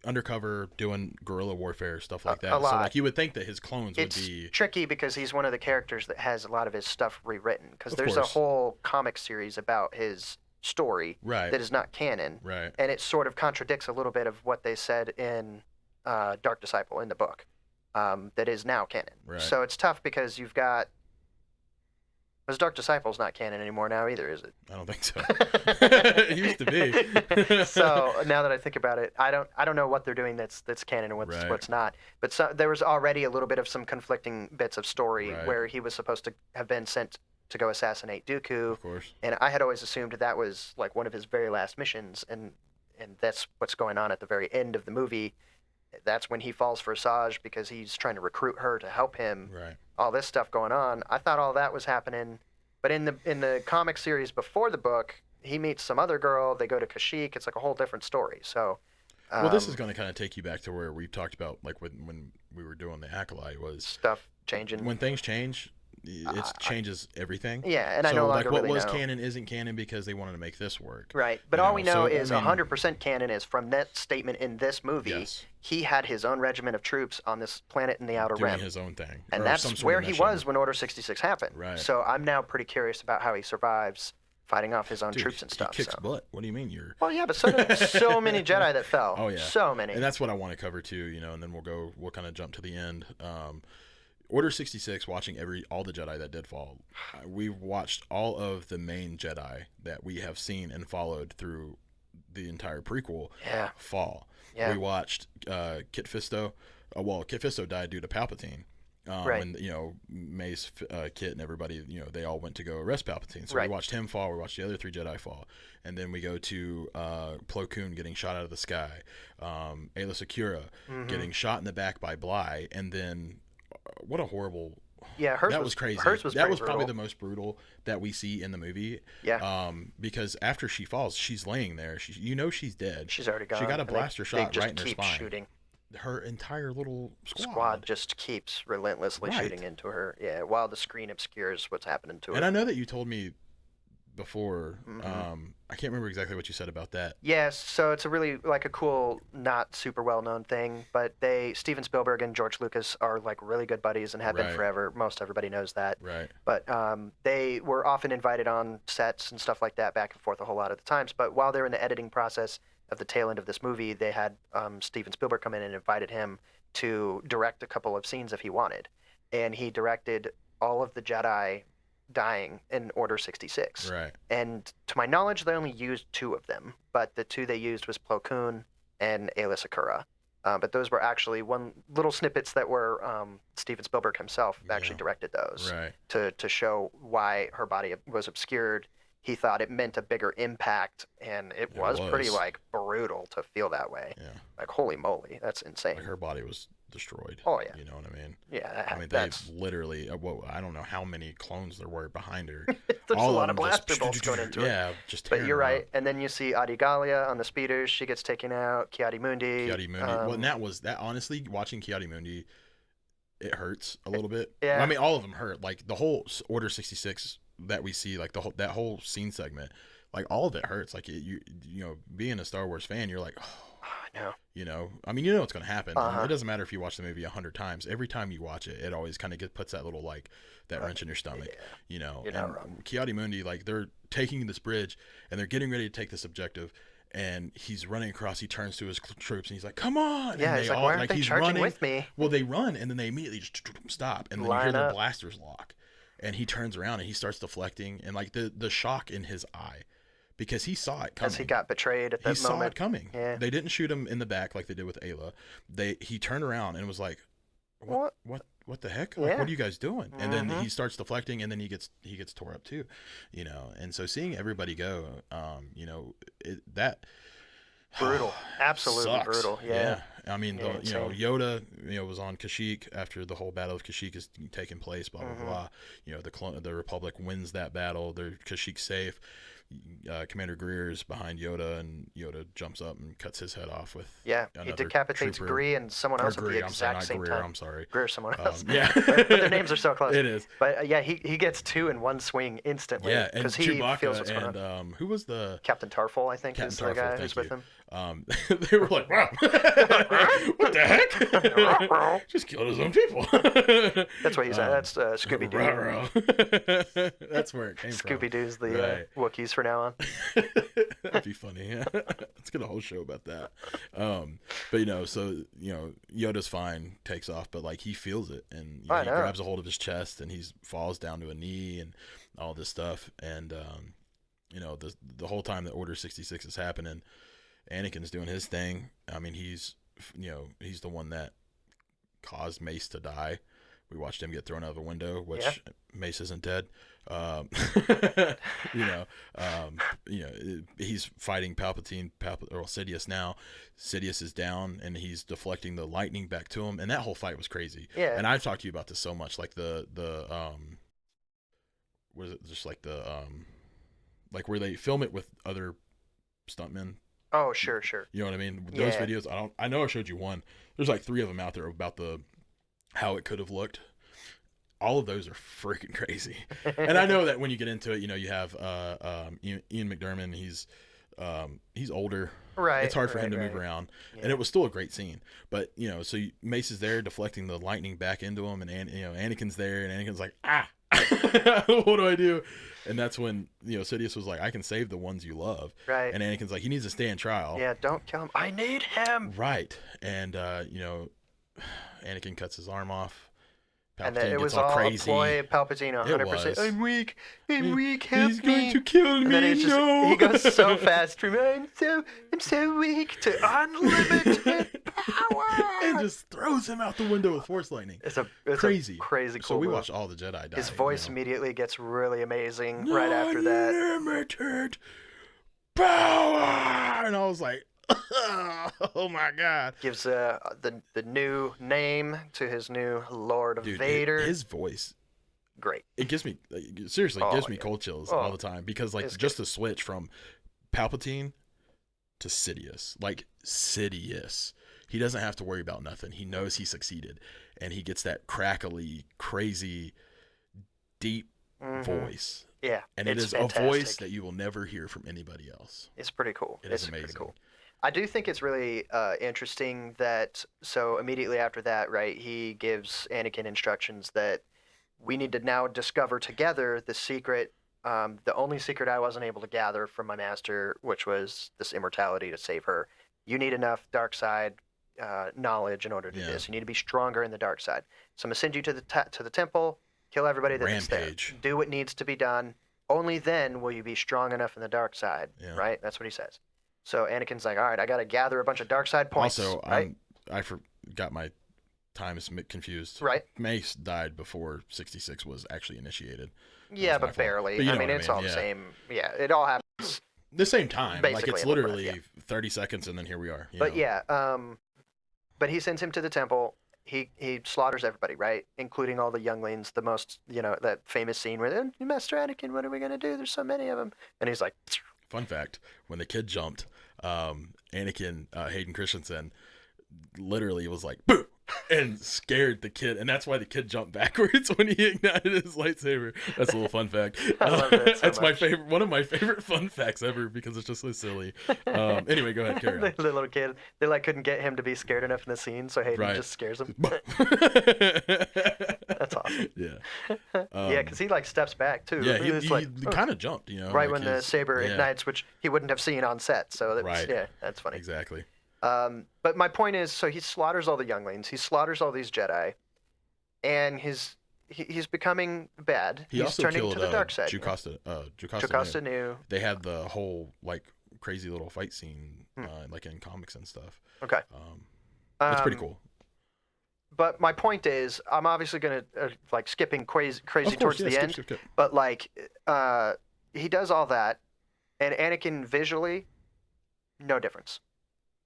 undercover, doing guerrilla warfare, stuff like that. A lot. So, like, you would think that his clones would be... It's tricky because he's one of the characters that has a lot of his stuff rewritten. Because there's a whole comic series about his story that is not canon. Right. And it sort of contradicts a little bit of what they said in Dark Disciple, in the book, that is now canon. Right. So it's tough because you've got Because Dark Disciples not canon anymore now either, is it? I don't think so. It used to be. So now that I think about it, I don't know what they're doing that's canon and what's not. But there was already a little bit of some conflicting bits of story where he was supposed to have been sent to go assassinate Dooku. Of course. And I had always assumed that was like one of his very last missions, and that's what's going on at the very end of the movie. That's when he falls for Asajj because he's trying to recruit her to help him. Right. All this stuff going on. I thought all that was happening, but in the comic series before the book, he meets some other girl. They go to Kashyyyk. It's like a whole different story. So, well, this is going to kind of take you back to where we talked about, like when we were doing the Acolyte, was stuff changing. When things change, it changes everything. Yeah, and I know like what really was know. canon isn't canon because they wanted to make this work. Right, but all we know is 100% canon is from that statement in this movie. Yes. He had his own regiment of troops on this planet in the Outer Rim. Doing his own thing. And that's where he was when Order 66 happened. Right. So I'm now pretty curious about how he survives fighting off his own troops and stuff. He kicks butt. What do you mean you're... Well, yeah, but so did so many Jedi that fell. Oh, yeah. So many. And that's what I want to cover, too, and then we'll kind of jump to the end. Order 66, watching all the Jedi that did fall. We've watched all of the main Jedi that we have seen and followed through the entire prequel fall. Yeah. We watched Kit Fisto. Kit Fisto died due to Palpatine. And Mace, Kit, and everybody, they all went to go arrest Palpatine. So we watched him fall. We watched the other 3 Jedi fall, and then we go to Plo Koon getting shot out of the sky, Aayla Secura getting shot in the back by Bly, and then what a horrible. Yeah, hers that was crazy. Hers was that was brutal. Probably the most brutal that we see in the movie. Yeah. Because after she falls, she's laying there. She's dead. She's already gone. She got a blaster shot right in her spine. Shooting. Her entire little squad just keeps relentlessly shooting into her. Yeah, while the screen obscures what's happening to her. And I know that you told me before. I can't remember exactly what you said about that. Yes, so it's a really a cool, not super well known thing. But Steven Spielberg and George Lucas are like really good buddies and have been forever. Most everybody knows that. Right. But they were often invited on sets and stuff like that, back and forth a whole lot of the times. But while they're in the editing process of the tail end of this movie, they had Steven Spielberg come in and invited him to direct a couple of scenes if he wanted. And he directed all of the Jedi dying in Order 66. Right. And to my knowledge, they only used 2 of them, but the 2 they used was Plo Koon and Aayla Secura. But those were actually little snippets that were Steven Spielberg himself actually directed those to show why her body was obscured. He thought it meant a bigger impact, and it was pretty brutal to feel that way. Yeah. Like, holy moly, that's insane. Like, her body was destroyed. Oh yeah. You know what I mean? Yeah. I mean, they literally. I don't know how many clones there were behind her. There's a lot of blaster bolts going into her. Yeah, just. But you're right. And then you see Adi Gallia on the speeders. She gets taken out. Ki-Adi-Mundi. Well, and that honestly, watching Ki-Adi-Mundi, it hurts a little bit. Yeah. I mean, all of them hurt. Like the whole Order 66 that we see, like that whole scene segment, like all of it hurts. Like being a Star Wars fan, you're like, oh, I know. I mean, what's going to happen. It doesn't matter if you watch the movie 100 times. Every time you watch it, it always kind of puts that little that wrench in your stomach. Yeah. You're not wrong. Ki-Adi-Mundi, they're taking this bridge and they're getting ready to take this objective. And he's running across. He turns to his troops and he's like, "Come on!" Yeah, and he's like, "Why aren't they charging with me?" Well, they run and then they immediately just stop, and then you hear the blasters lock. And he turns around and he starts deflecting, and the shock in his eye, because he saw it coming. As he got betrayed at that moment. He saw it coming. Yeah. They didn't shoot him in the back like they did with Aayla. He turned around and was like, "What the heck? Like, what are you guys doing?" And then he starts deflecting, and then he gets tore up too, And so seeing everybody go, that. Brutal, absolutely sucks. Brutal. Yeah. I mean, Yoda, was on Kashyyyk after the whole Battle of Kashyyyk is taking place. Blah blah blah. The Republic wins that battle. They're Kashyyyk safe. Commander Greer's behind Yoda, and Yoda jumps up and cuts his head off with. Yeah, he decapitates Greer and someone else at the exact same time. I'm sorry. Greer, someone else. Yeah, but their names are so close. It is. But he gets 2 in one swing instantly. Yeah, and he Chewbacca feels what's going on. Who was the Captain Tarful? I think is the guy who's with him. They were like, wow, what the heck? Just killed his own people. That's what he said. That's Scooby-Doo. That's where it came from. Scooby-Doo's the Wookiees for now on. That'd be funny. Let's get a whole show about that. But, so, Yoda's fine, takes off, but, like, he feels it. And he grabs a hold of his chest, and he falls down to a knee and all this stuff. And, the whole time that Order 66 is happening, Anakin's doing his thing. I mean, he's the one that caused Mace to die. We watched him get thrown out of the window, which Mace isn't dead. He's fighting Palpatine, or Sidious now. Sidious is down, and he's deflecting the lightning back to him. And that whole fight was crazy. Yeah. And I've talked to you about this so much, like what is it? Just like like where they film it with other stuntmen. Oh, sure. You know what I mean? Those videos, I know I showed you one. There's like 3 of them out there about how it could have looked. All of those are freaking crazy. And I know that when you get into it, you have Ian McDiarmid. He's older. Right. It's hard for him to move around. Yeah. And it was still a great scene. But, so Mace is there deflecting the lightning back into him, and Anakin's there, and Anakin's like, what do I do? And that's when, Sidious was like, I can save the ones you love. Right. And Anakin's like, he needs to stay in trial. Yeah, don't kill him. I need him. Right. And, Anakin cuts his arm off. Palpatine and then it was all crazy. A ploy of Palpatine, 100%. I'm weak, help me. He's going to kill me, then he goes so fast. I'm so weak to unlimited power. And just throws him out the window with Force lightning. It's crazy cool. So we watched all the Jedi die. His voice immediately gets really amazing right after that. Unlimited power! And I was like, oh my God. Gives the new name to his new Lord Vader. His voice, great. It gives me cold chills all the time, because just the switch from Palpatine to Sidious, Sidious, he doesn't have to worry about nothing. He knows he succeeded, and he gets that crackly, crazy, deep voice. Yeah, and it is fantastic. A voice that you will never hear from anybody else. It's pretty cool. It's amazing. Pretty cool. I do think it's really interesting that, so immediately after that, right, he gives Anakin instructions that we need to now discover together the secret, the only secret I wasn't able to gather from my master, which was this immortality to save her. You need enough dark side knowledge in order to do this. You need to be stronger in the dark side. So I'm going to send you to the temple, kill everybody that's there. Do what needs to be done. Only then will you be strong enough in the dark side, right? That's what he says. So Anakin's like, all right, I got to gather a bunch of dark side points. Also, right? I got my times confused. Right. Mace died before 66 was actually initiated. Yeah, but barely. But I mean, it's all the same. Yeah, it all happens. The same time. Basically, it's literally 30 seconds, and then here we are. But he sends him to the temple. He slaughters everybody, right? Including all the younglings, the most, that famous scene where, Master Anakin, what are we going to do? There's so many of them. And he's like... Fun fact, when the kid jumped, Anakin, Hayden Christensen, literally was like, boo! And scared the kid. And that's why the kid jumped backwards when he ignited his lightsaber. That's a little fun fact. I love that so that's much. one of my favorite fun facts ever, because it's just so silly. Anyway, go ahead, carry on. The little kid, they couldn't get him to be scared enough in the scene, so Hayden just scares him. That's awesome. Yeah. Because he steps back too. Yeah, he kind of jumped, right when the saber ignites, which he wouldn't have seen on set. So that's funny. Exactly. But my point is, so he slaughters all the younglings, he slaughters all these Jedi, and he's becoming bad. He's also turning killed to the dark side. Jocasta Nu. They had the whole crazy little fight scene in comics and stuff. Okay. It's pretty cool. But my point is, I'm obviously gonna skipping crazy towards the end. Skip. But he does all that, and Anakin visually, no difference.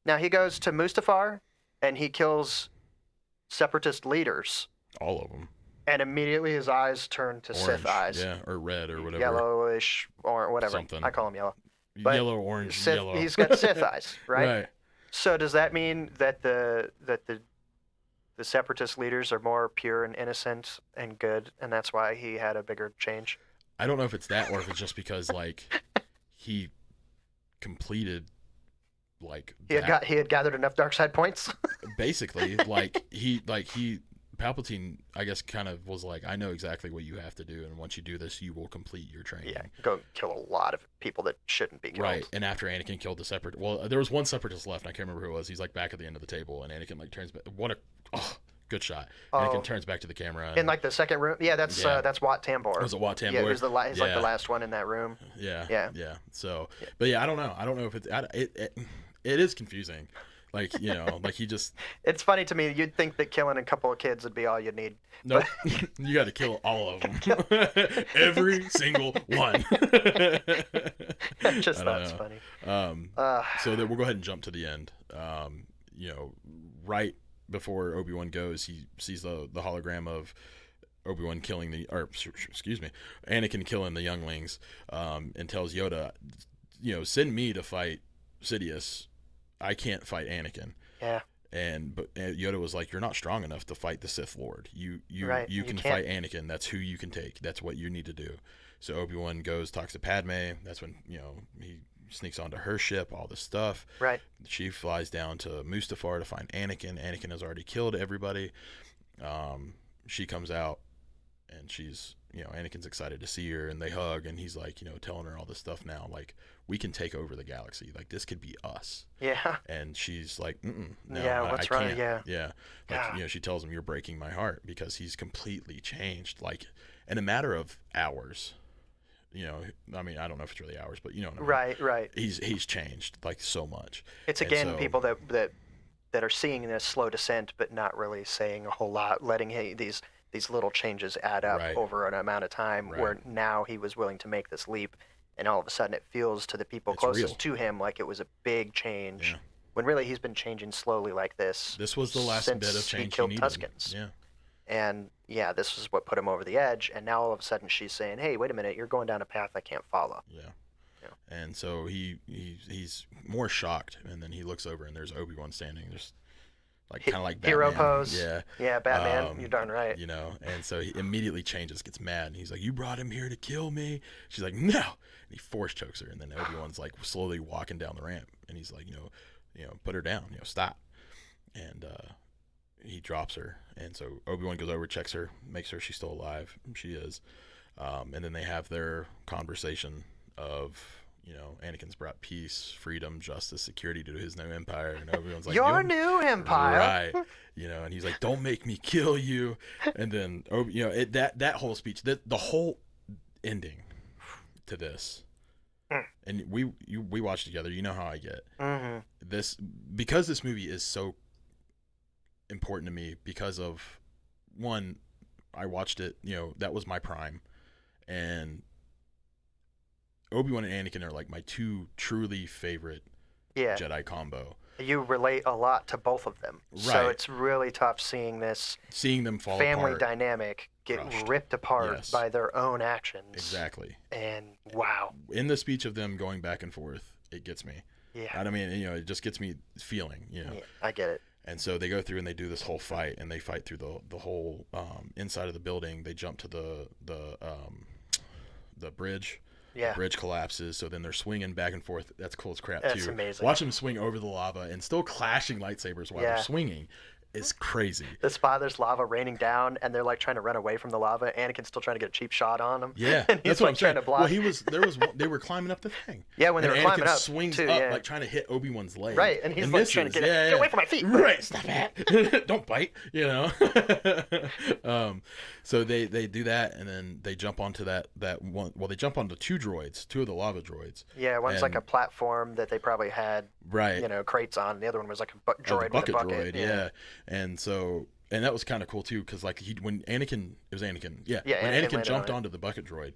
Now he goes to Mustafar, and he kills separatist leaders. All of them. And immediately his eyes turn to orange, Sith eyes. Yeah, or red or whatever. Yellowish or whatever. Something. I call them yellow. But yellow, orange, yellow. He's got Sith eyes, right? Right. So does that mean that the separatist leaders are more pure and innocent and good, and that's why he had a bigger change? I don't know if it's that, or if it's just because he completed like he had gathered enough dark side points. Basically, Palpatine, I guess, kind of was like, I know exactly what you have to do, and once you do this, you will complete your training. Yeah, go kill a lot of people that shouldn't be killed. Right, and after Anakin killed there was one Separatist left, and I can't remember who it was. He's like back at the end of the table, and Anakin like turns back. Good shot. Anakin turns back to the camera. In like the second room. Yeah, that's Wat Tambor. Was it Wat Tambor? Yeah, it was like the last one in that room. Yeah. So, but yeah, I don't know. I don't know if it is confusing. Like, like he just... It's funny to me. You'd think that killing a couple of kids would be all you'd need. Nope. You got to kill all of them. Every single one. I just thought it's funny. So we'll go ahead and jump to the end. Right before Obi-Wan goes, he sees the hologram of Obi-Wan Anakin killing the younglings, and tells Yoda, send me to fight Sidious. I can't fight Anakin. Yeah. But Yoda was like, you're not strong enough to fight the Sith Lord. You can fight Anakin. That's who you can take. That's what you need to do. So Obi-Wan goes, talks to Padme. That's when, he sneaks onto her ship, all this stuff. Right. She flies down to Mustafar to find Anakin. Anakin has already killed everybody. She comes out, and she's, Anakin's excited to see her, and they hug, and he's like, telling her all this stuff now, like, we can take over the galaxy. Like, this could be us. Yeah. And she's like, no, yeah, I can't. Yeah. Yeah. Like, she tells him, you're breaking my heart, because he's completely changed. Like, in a matter of hours, I mean, I don't know if it's really hours, but what I mean. Right. He's changed, like, so much. It's, again, people that are seeing this slow descent, but not really saying a whole lot, letting these little changes add up over an amount of time, where now he was willing to make this leap, and all of a sudden it feels to the people closest to him like it was a big change, when really he's been changing slowly like this. This was the last bit of change he killed needed. Tuskens. Yeah. And this is what put him over the edge, and now all of a sudden she's saying, hey, wait a minute, you're going down a path I can't follow. Yeah. And so he's more shocked, and then he looks over, and there's Obi-Wan standing just like kind of like Batman. Hero pose. Yeah, Batman, you're darn right. And so he immediately changes, gets mad, and he's like, you brought him here to kill me? She's like, no. And he force chokes her, and then Obi-Wan's like slowly walking down the ramp, and he's like, put her down, stop. And he drops her, and so Obi-Wan goes over, checks her, makes sure she's still alive. She is. And then they have their conversation of, Anakin's brought peace, freedom, justice, security to his new empire, and Obi-Wan's like, your new empire, right? And he's like, don't make me kill you. And then that whole speech, the whole ending to this, and we watched together. You know how I get this, because this movie is so important to me, because of one, I watched it, that was my prime, and Obi-Wan and Anakin are like my two truly favorite Jedi combo. You relate a lot to both of them. Right. So it's really tough seeing them fall family apart, dynamic get ripped apart by their own actions. Exactly. And wow. In the speech of them going back and forth, it gets me. Yeah. I mean, it just gets me feeling, Yeah, I get it. And so they go through and they do this whole fight, and they fight through the whole inside of the building. They jump to the bridge. Yeah. The bridge collapses, so then they're swinging back and forth. That's cool as crap, too. That's amazing. Watch them swing over the lava and still clashing lightsabers while they're swinging is crazy. There's lava raining down, and they're like trying to run away from the lava. Anakin's still trying to get a cheap shot on him. Yeah, and he's that's what I'm trying saying. to block. Well, they were climbing up the thing. Yeah, when they were Anakin climbing up, swings too, up, like trying to hit Obi-Wan's leg. Right, and he's like trying to get away from my feet. Right, stop it. Don't bite, So they do that, and then they jump onto that one. Well, they jump onto two of the lava droids. Yeah, one's like a platform that they probably had, crates on. And the other one was like a droid with a bucket. Droid, yeah. And that was kind of cool too, because like when Anakin jumped onto the bucket droid,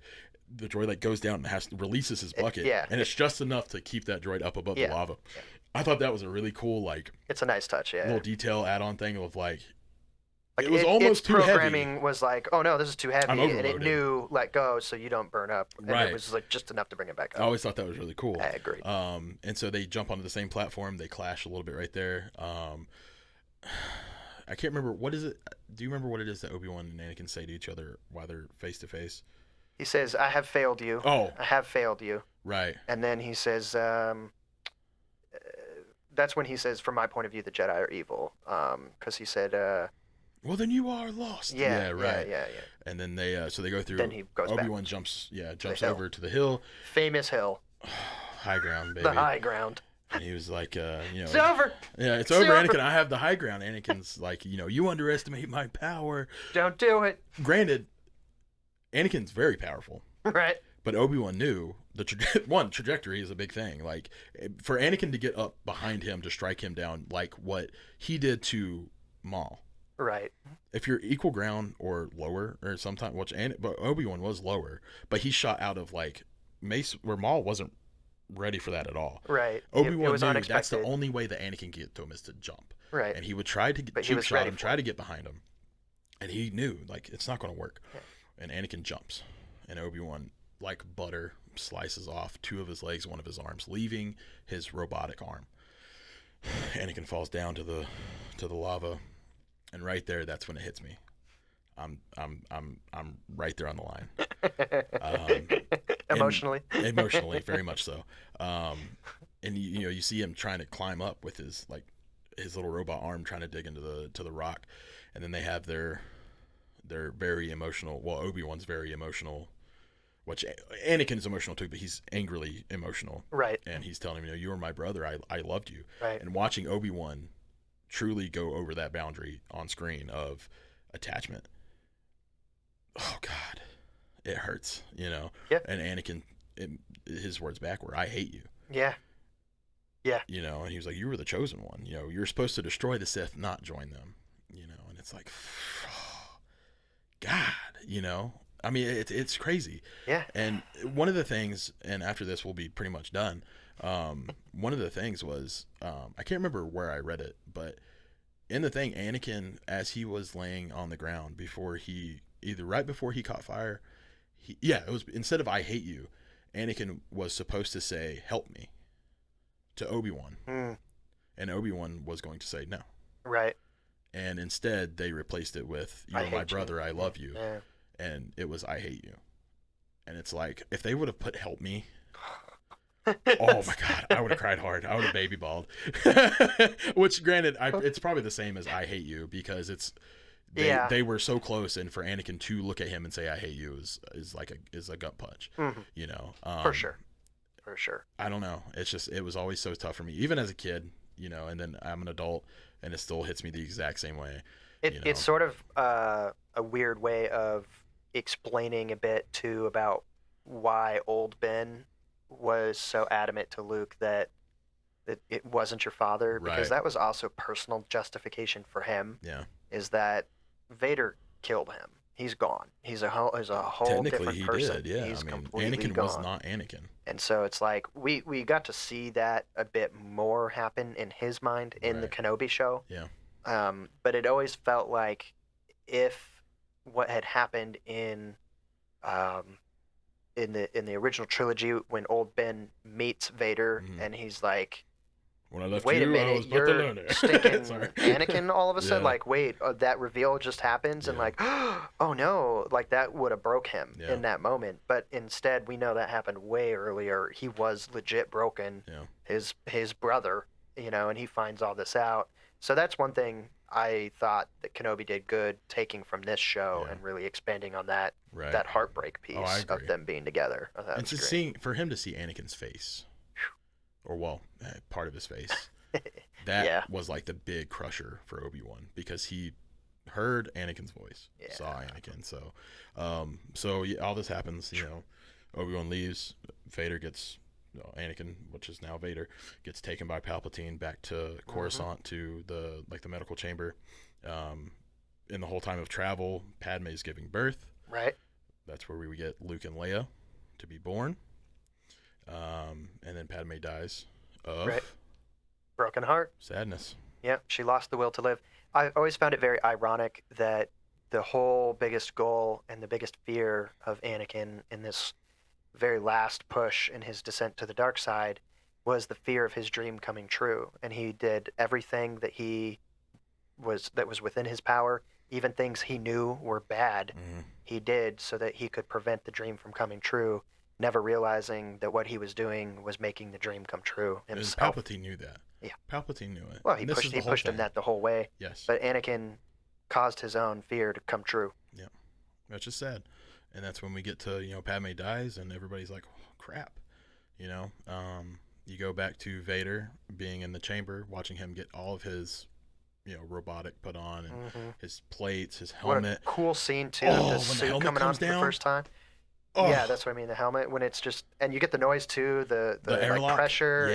the droid like goes down and releases his bucket, and it's just enough to keep that droid up above the lava. Yeah. I thought that was a really cool it's a nice touch, little detail add-on thing of like it was almost too heavy. Programming was like, oh no, this is too heavy, and it knew let go so you don't burn up. And it was like just enough to bring it back up. I always thought that was really cool. I agree. And so they jump onto the same platform, they clash a little bit right there. I can't remember, what is it? Do you remember what it is that Obi-Wan and Anakin say to each other while they're face to face? He says, I have failed you. Oh. I have failed you. Right. And then he says, that's when he says, from my point of view, the Jedi are evil. Because he said, well, then you are lost. Yeah, right. Yeah. And then they so they go through. Then he goes Obi-Wan back. jumps over to the hill. Famous hill. High ground, baby. The high ground. And he was like, it's over. Yeah, it's over, Anakin. I have the high ground. Anakin's like, you underestimate my power. Don't do it. Granted, Anakin's very powerful. Right. But Obi-Wan knew the trajectory is a big thing. Like, for Anakin to get up behind him to strike him down, like what he did to Maul. Right. If you're equal ground or lower, or sometimes, but Obi-Wan was lower, but he shot out of like Mace, where Maul wasn't ready for that at all. Right. Obi-Wan knew unexpected. That's the only way that Anakin could get to him is to jump. Right. And he would try to cheap shot him, try to get behind him, and he knew like it's not going to work. Yeah. And Anakin jumps, and Obi-Wan, like butter, slices off 2 of his legs, 1 of his arms, leaving his robotic arm. Anakin falls down to the lava, and right there, that's when it hits me. I'm right there on the line. Emotionally, very much so. And you see him trying to climb up with his little robot arm, trying to dig into the rock, and then they have their very emotional. Well, Obi-Wan's very emotional. Which Anakin's emotional too, but he's angrily emotional. Right. And he's telling him, you were my brother. I loved you. Right. And watching Obi-Wan truly go over that boundary on screen of attachment. Oh, God. It hurts, Yeah. And Anakin, his words back were, I hate you. Yeah. Yeah. And he was like, you were the chosen one. You're supposed to destroy the Sith, not join them. And it's like, oh, God, I mean, it's crazy. Yeah. And one of the things, and after this we'll be pretty much done, one of the things was, I can't remember where I read it, but in the thing, Anakin, as he was laying on the ground right before he caught fire, it was, instead of I hate you, Anakin was supposed to say, help me, to Obi-Wan. And Obi-Wan was going to say no. Right. And instead, they replaced it with, you're my brother, I love you. Yeah. And it was, I hate you. And it's like, if they would have put help me, oh my God, I would have cried hard. I would have baby bawled. Which, granted, it's probably the same as I hate you, because they were so close, and for Anakin to look at him and say I hate you is a gut punch. Mm-hmm. For sure. I don't know. It's just, it was always so tough for me, even as a kid, and then I'm an adult, and it still hits me the exact same way. It's sort of a weird way of explaining a bit too about why old Ben was so adamant to Luke that it wasn't your father, because that was also personal justification for him. Yeah, is that Vader killed him. He's gone. He's a whole different person. Did, yeah. He's Anakin gone. was not Anakin. And so it's like we got to see that a bit more happen in his mind in the Kenobi show. Yeah. But it always felt like if what had happened in the original trilogy, when old Ben meets Vader, and he's like, when I left wait you, a minute, I was about to learn it. stinking Anakin all of a sudden, like, wait, that reveal just happens, and like, oh no, like that would have broke him in that moment. But instead, we know that happened way earlier. He was legit broken. Yeah. His brother, and he finds all this out. So that's one thing I thought that Kenobi did good, taking from this show and really expanding on that heartbreak piece of them being together. And for him to see Anakin's face, or part of his face, that was like the big crusher for Obi-Wan, because he heard Anakin's voice, saw Anakin. So, all this happens. Obi-Wan leaves. Vader gets. Anakin, which is now Vader, gets taken by Palpatine back to Coruscant to the medical chamber. In the whole time of travel, Padme's giving birth. Right. That's where we get Luke and Leia to be born. And then Padme dies of broken heart, sadness. Yeah, she lost the will to live. I always found it very ironic that the whole biggest goal and the biggest fear of Anakin in this very last push in his descent to the dark side was the fear of his dream coming true, and he did everything that was within his power, even things he knew were bad. He did so that he could prevent the dream from coming true, never realizing that what he was doing was making the dream come true himself. Palpatine knew that. Yeah. Palpatine knew it. Well, he pushed him that the whole way. Yes. But Anakin caused his own fear to come true. Yeah. That's just sad. And that's when we get to, Padme dies and everybody's like, oh, crap. You go back to Vader being in the chamber, watching him get all of his, robotic put on and his plates, his helmet. What a cool scene, too. The suit coming on for the first time. Oh. Yeah, that's what I mean. The helmet, when it's just, and you get the noise too, the like pressure,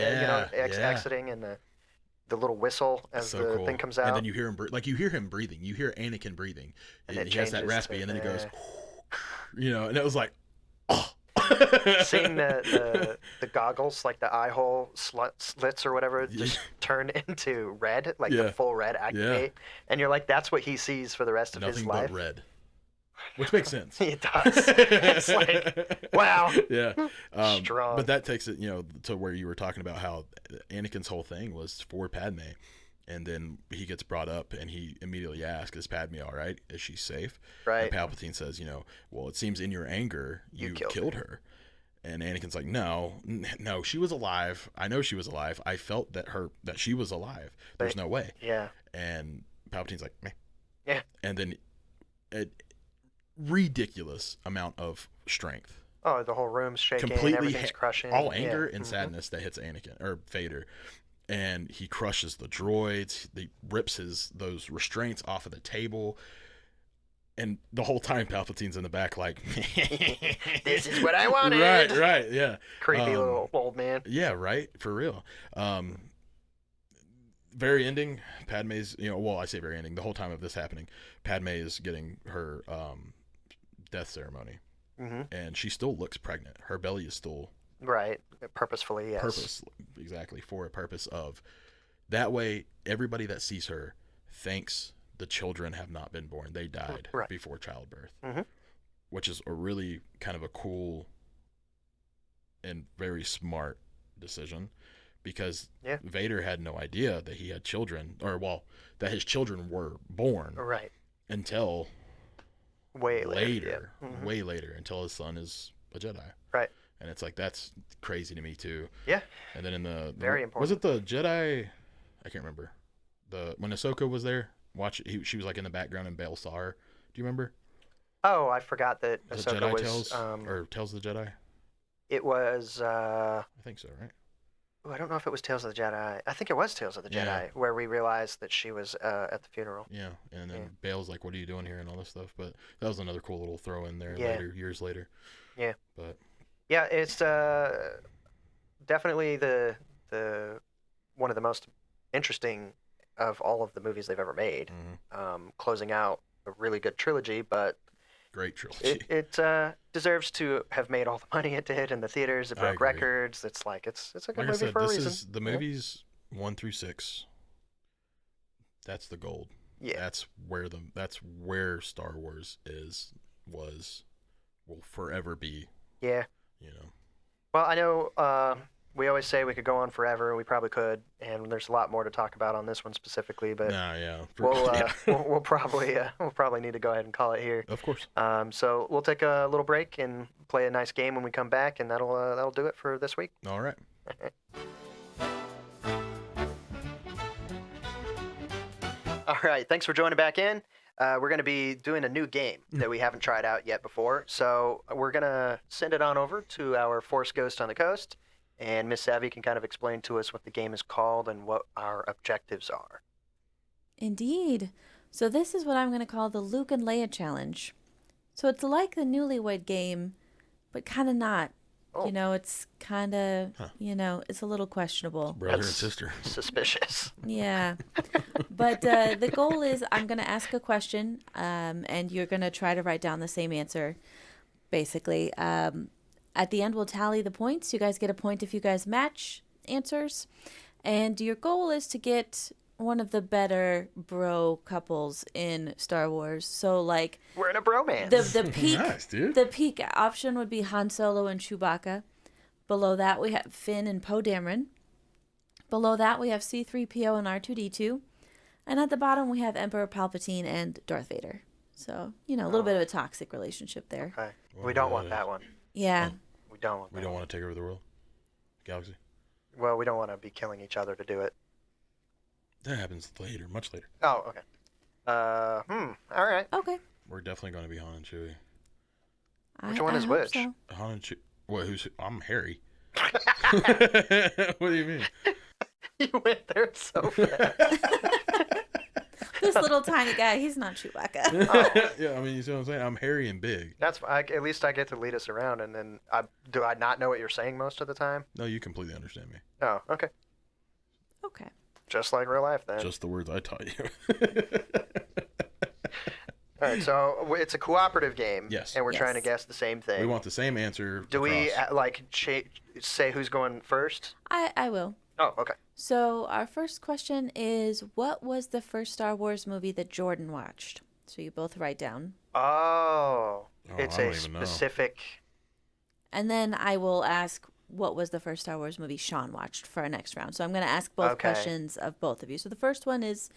exiting, and the little whistle as the thing comes out. And then you hear him, you hear him breathing. You hear Anakin breathing. And he has that raspy, and then he goes, and it was like, oh. Seeing the goggles, like the eye hole slits or whatever, just turn into red, like the full red activate, and you're like, that's what he sees for the rest of his life. Nothing but red. Which makes sense. It does. It's like, wow. Yeah. Strong. But that takes it, to where you were talking about how Anakin's whole thing was for Padme. And then he gets brought up and he immediately asks, is Padme all right? Is she safe? Right. And Palpatine says, well, it seems in your anger you killed her. And Anakin's like, no, she was alive. I know she was alive. I felt that she was alive. There's no way. Yeah. And Palpatine's like, meh. Yeah. And then ridiculous amount of strength. Oh, the whole room's shaking, everything's crushing. All anger and sadness that hits Anakin or Vader, and he crushes the droids. He rips those restraints off of the table, and the whole time Palpatine's in the back like, "This is what I wanted." Right, yeah. Creepy little old man. Yeah, right, for real. Very ending, Padme's. I say very ending. The whole time of this happening, Padme is getting her death ceremony, and she still looks pregnant. Her belly is still purposefully, yes. Exactly, for a purpose of that way. Everybody that sees her thinks the children have not been born; they died before childbirth, which is a really kind of a cool and very smart decision. Because Vader had no idea that he had children, that his children were born, until way later, until his son is a Jedi, right? And it's like, that's crazy to me too. Yeah. And then in the very important, was it the Jedi? I can't remember. When Ahsoka was there, she was like in the background and Bail saw her. Do you remember? Oh, I forgot that Ahsoka was Tales of the Jedi. It was. I think so, right? I don't know if it was Tales of the Jedi. I think it was Tales of the Jedi, where we realized that she was at the funeral. Yeah, and then Bail's like, "What are you doing here?" and all this stuff. But that was another cool little throw in there years later. Yeah. But yeah, it's definitely the one of the most interesting of all of the movies they've ever made. Closing out a really good trilogy, but great trilogy. It deserves to have made all the money it did in the theaters. It broke records. It's like it's a good movie for a reason. The movies 1 through 6. That's the gold. Yeah. That's where Star Wars will forever be. Yeah. Well, I know we always say we could go on forever, and we probably could, and there's a lot more to talk about on this one specifically. But we'll probably need to go ahead and call it here. Of course. So we'll take a little break and play a nice game when we come back, and that'll do it for this week. All right. All right. Thanks for joining back in. We're going to be doing a new game that we haven't tried out yet before. So we're going to send it on over to our Force Ghost on the Coast. And Miss Savvy can kind of explain to us what the game is called and what our objectives are. Indeed. So this is what I'm going to call the Luke and Leia challenge. So it's like the Newlywed Game, but kind of not. Oh. It's kind of, it's a little questionable. Brother and sister. Suspicious. Yeah. But the goal is I'm going to ask a question, and you're going to try to write down the same answer, basically. At the end, we'll tally the points. You guys get a point if you guys match answers. And your goal is to get one of the better bro couples in Star Wars. So, like... We're in a bromance. The peak, nice, dude. The peak option would be Han Solo and Chewbacca. Below that, we have Finn and Poe Dameron. Below that, we have C-3PO and R2-D2. And at the bottom, we have Emperor Palpatine and Darth Vader. So, a little bit of a toxic relationship there. Okay. We don't want that one. Yeah. we don't. We don't want to take over the world, galaxy. Well, we don't want to be killing each other to do it. That happens later, much later. Oh, okay. All right. Okay. We're definitely going to be Han and Chewie. Which one is which? So. Han and Chewie. What? I'm Harry. What do you mean? You went there so fast. This little tiny guy, he's not Chewbacca. Oh. Yeah, I mean, you see what I'm saying? I'm hairy and big. That's at least I get to lead us around, and then do I not know what you're saying most of the time? No, you completely understand me. Oh, okay. Okay. Just like real life, then. Just the words I taught you. All right, so it's a cooperative game. Yes. And we're trying to guess the same thing. We want the same answer. Do we say who's going first? I will. Oh, okay. So our first question is, what was the first Star Wars movie that Jordan watched? So you both write down. Oh, it's a specific. And then I will ask, what was the first Star Wars movie Sean watched for our next round? So I'm going to ask both questions of both of you. So the first one is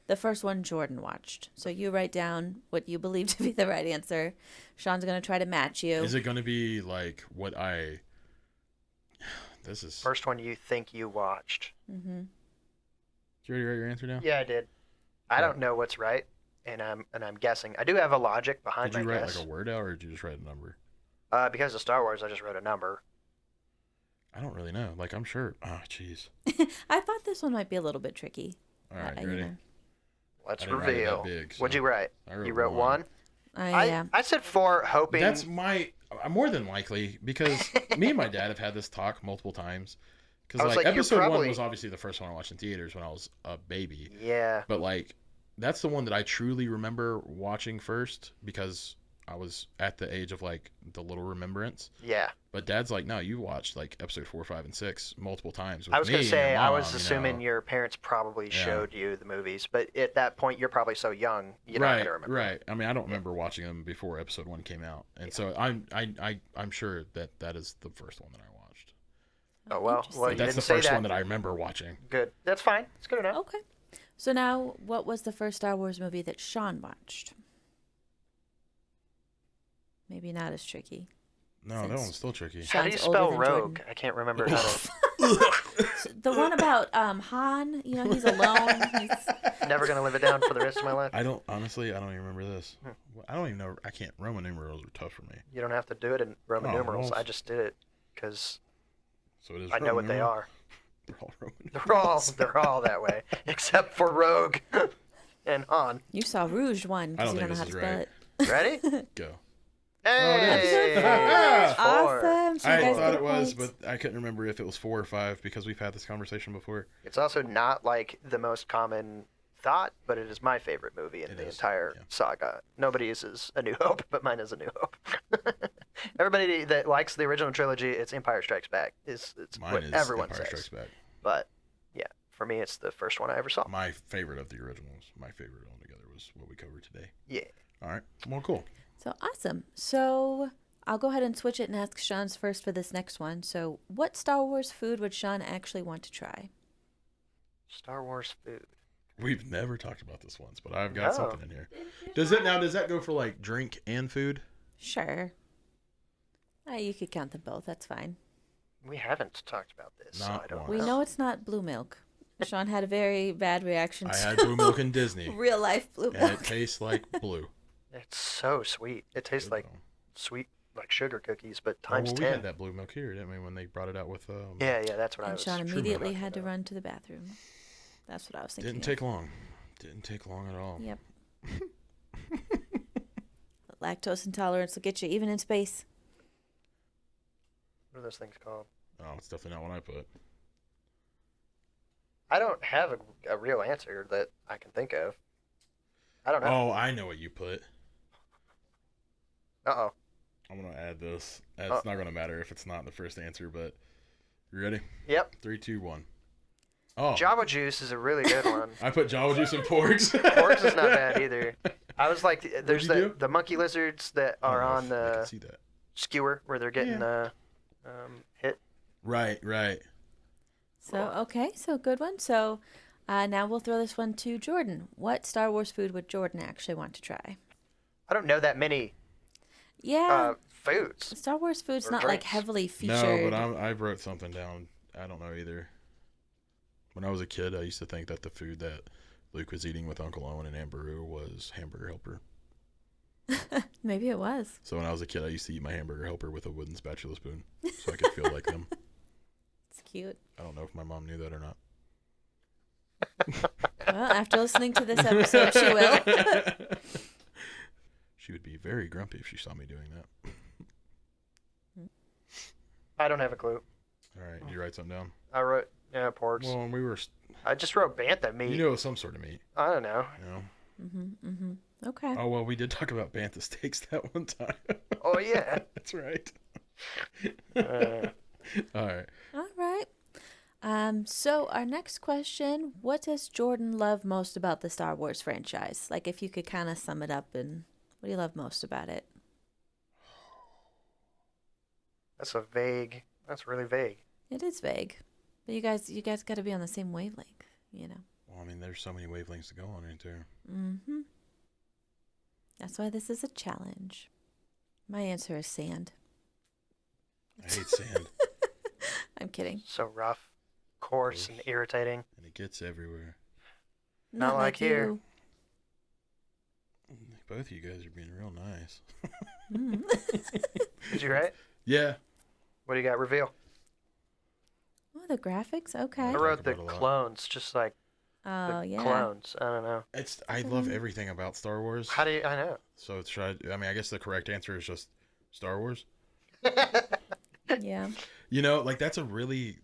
the first one Jordan watched. So you write down what you believe to be the right answer. Sean's going to try to match you. Is it going to be like what I... This is... First one you think you watched. Mm-hmm. Did you already write your answer down? Yeah, I did. I don't know what's right, and I'm guessing. I do have a logic behind my guess. Did you write like a word out, or did you just write a number? Because of Star Wars, I just wrote a number. I don't really know. Like, I'm sure... Oh, jeez. I thought this one might be a little bit tricky. All right, you ready? Let's reveal. Big, so What'd you write? You wrote one? Yeah. I said 4, hoping... That's more than likely, because me and my dad have had this talk multiple times. Because like episode 1 was obviously the first one I watched in theaters when I was a baby. Yeah. But like, that's the one that I truly remember watching first, because I was at the age of like the little remembrance. Yeah. But Dad's like, no, you watched like episode 4, 5, and 6 multiple times. I was gonna say, I was assuming your parents probably showed you the movies, but at that point you're probably so young you're not gonna remember. Right. I mean, I don't remember watching them before episode 1 came out, and so I'm sure that is the first one that I watched. Oh well, that's the first one that I remember watching. Good. That's fine. It's good enough. Okay. So now, what was the first Star Wars movie that Sean watched? Maybe not as tricky. No, that one's still tricky. How do you spell rogue? I can't remember how to... The one about Han, you know, he's alone. He's never going to live it down for the rest of my life. I don't even remember this. I don't even know. I can't. Roman numerals are tough for me. You don't have to do it in Roman numerals. I just did it because I know what they are. They're all Roman. They're all that way, except for Rogue and Han. You saw Rouge one because you don't know how to spell it. Ready? Go. Hey! Awesome. So I thought it was, but I couldn't remember if it was 4 or 5 because we've had this conversation before. It's also not like the most common thought, but it is my favorite movie in the entire saga. Nobody's is A New Hope, but mine is A New Hope. Everybody that likes the original trilogy, it's Empire Strikes Back. It's what everyone says. Strikes Back. But yeah, for me, it's the first one I ever saw. My favorite of the originals, my favorite altogether, was what we covered today. Yeah. All right. Well, cool. So awesome. So I'll go ahead and switch it and ask Sean's first for this next one. So what Star Wars food would Sean actually want to try? Star Wars food. We've never talked about this once, but I've got something in here. Does that go for like drink and food? Sure. You could count them both. That's fine. We haven't talked about this, so I don't know. We know it's not blue milk. Sean had a very bad reaction to I had blue milk in Disney. Real life blue milk. And it tastes like blue. It's so sweet. It tastes like sweet, like sugar cookies, but times 10. We had that blue milk here, didn't we, when they brought it out with... Yeah, that's what I was... And Sean immediately had to run to the bathroom. That's what I was thinking. Didn't take long. Didn't take long at all. Yep. Lactose intolerance will get you even in space. What are those things called? Oh, it's definitely not what I put. I don't have a real answer that I can think of. I don't know. Oh, I know what you put. Uh-oh. I'm going to add this. It's not going to matter if it's not the first answer, but you ready? Yep. 3, 2, 1. Oh. Java Juice is a really good one. I put Java Juice and Porgs. Porgs is not bad either. I was like, there's the monkey lizards that are on the skewer where they're getting hit. Right. So, so good one. So now we'll throw this one to Jordan. What Star Wars food would Jordan actually want to try? I don't know that many foods. Star Wars food's Or not like drinks. heavily featured. No, but I wrote something down. I don't know either. When I was a kid, I used to think that the food that Luke was eating with Uncle Owen and Aunt Beru was Hamburger Helper. Maybe it was. So when I was a kid, I used to eat my Hamburger Helper with a wooden spatula spoon so I could feel like them. It's cute. I don't know if my mom knew that or not. Well, after listening to this episode, she will. She would be very grumpy if she saw me doing that. I don't have a clue. All right, did you write something down? I wrote porgs. Well, we were. I just wrote bantha meat. You know, it was some sort of meat. I don't know. You know. Okay. Oh well, we did talk about bantha steaks that one time. Oh yeah. That's right. Uh, All right. All right. So our next question, what does Jordan love most about the Star Wars franchise? Like if you could kind of sum it up, and what do you love most about it? that's really vague. It is vague. But you guys got to be on the same wavelength, you know. Well, I mean, there's so many wavelengths to go on right there. Mhm. That's why this is a challenge. My answer is sand. I hate sand. I'm kidding. So rough, coarse, and irritating. And it gets everywhere. Not like here. you. Both of you guys are being real nice. Mm. Did you write? Yeah. What do you got? Reveal. Oh, the graphics? Okay. I talk wrote the about a lot. clones, just like Oh, the yeah. clones. I don't know. I love everything about Star Wars. How do you? I know. So I guess the correct answer is just Star Wars. Yeah. You know, like that's a really,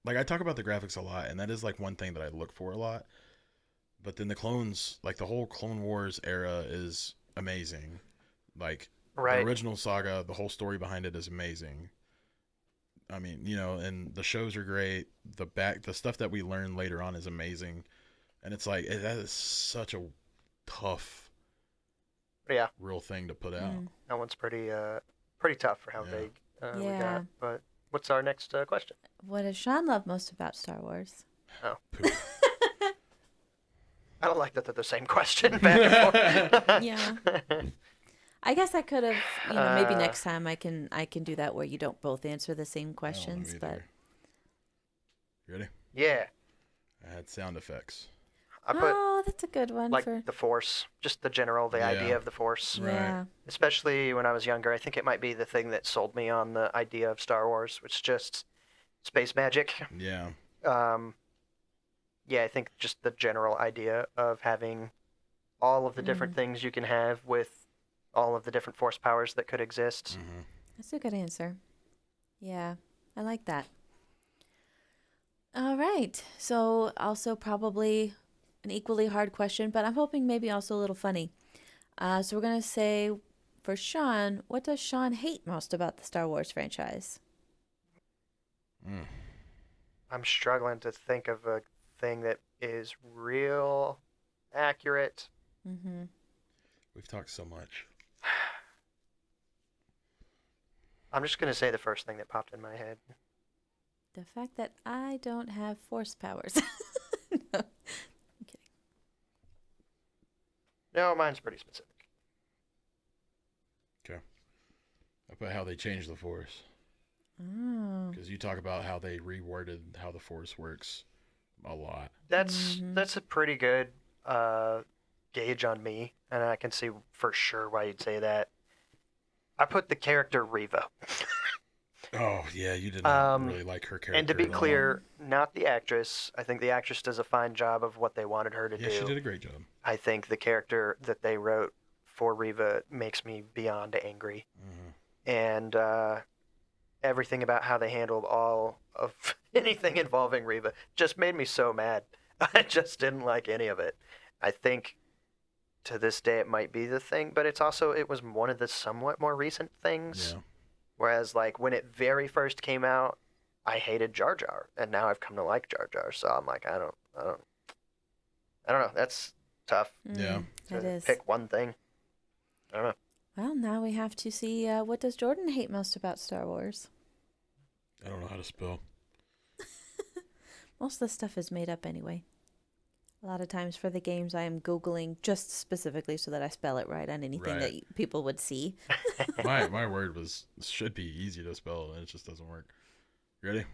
like I talk about the graphics a lot, and that is like one thing that I look for a lot. But then the clones, like the whole Clone Wars era is amazing. Like Right. the original saga, the whole story behind it is amazing. I mean, you know, and the shows are great. The stuff that we learn later on is amazing. And it's like, that is such a tough, Yeah. real thing to put out. That one's pretty tough for how Yeah. vague we Yeah. got. But what's our next question? What does Sean love most about Star Wars? Oh, Poop. I don't like that they're the same question back and forth. Yeah. I guess I could have, maybe Uh, next time I can do that where you don't both answer the same I don't know questions, but either. You ready? Yeah. I had sound effects. I put oh, that's a good one like for the Force, just the idea Yeah. of the Force. Right. yeah. Especially when I was younger, I think it might be the thing that sold me on the idea of Star Wars, which is just space magic. Yeah. Yeah, I think just the general idea of having all of the different things you can have with all of the different force powers that could exist. Mm-hmm. That's a good answer. Yeah, I like that. All right. So also probably an equally hard question, but I'm hoping maybe also a little funny. So we're going to say for Sean, what does Sean hate most about the Star Wars franchise? I'm struggling to think of a thing that is real accurate. Mm-hmm. We've talked so much. I'm just going to say the first thing that popped in my head. The fact that I don't have force powers. No, I'm kidding. No, mine's pretty specific. I put how they changed the Force. Oh. Because you talk about how they reworded how the Force works a lot. That's a pretty good gauge on me, and I can see for sure why you'd say that. I put the character Reva. Oh, yeah, you did not really like her character. And to be at all. clear, not the actress. I think the actress does a fine job of what they wanted her to do. Yeah, she did a great job. I think the character that they wrote for Reva makes me beyond angry. Mm-hmm. And everything about how they handled all of anything involving Reva just made me so mad. I just didn't like any of it. I think to this day it might be the thing, but it was one of the somewhat more recent things. Yeah. Whereas like when it very first came out, I hated Jar Jar, and now I've come to like Jar Jar. So I'm like, I don't know. That's tough Yeah. to It is. pick one thing. I don't know. Well, now we have to see what does Jordan hate most about Star Wars? I don't know how to spell. Most of the stuff is made up anyway. A lot of times for the games, I am Googling just specifically so that I spell it right on anything that people would see. My word should be easy to spell, and it just doesn't work. You ready?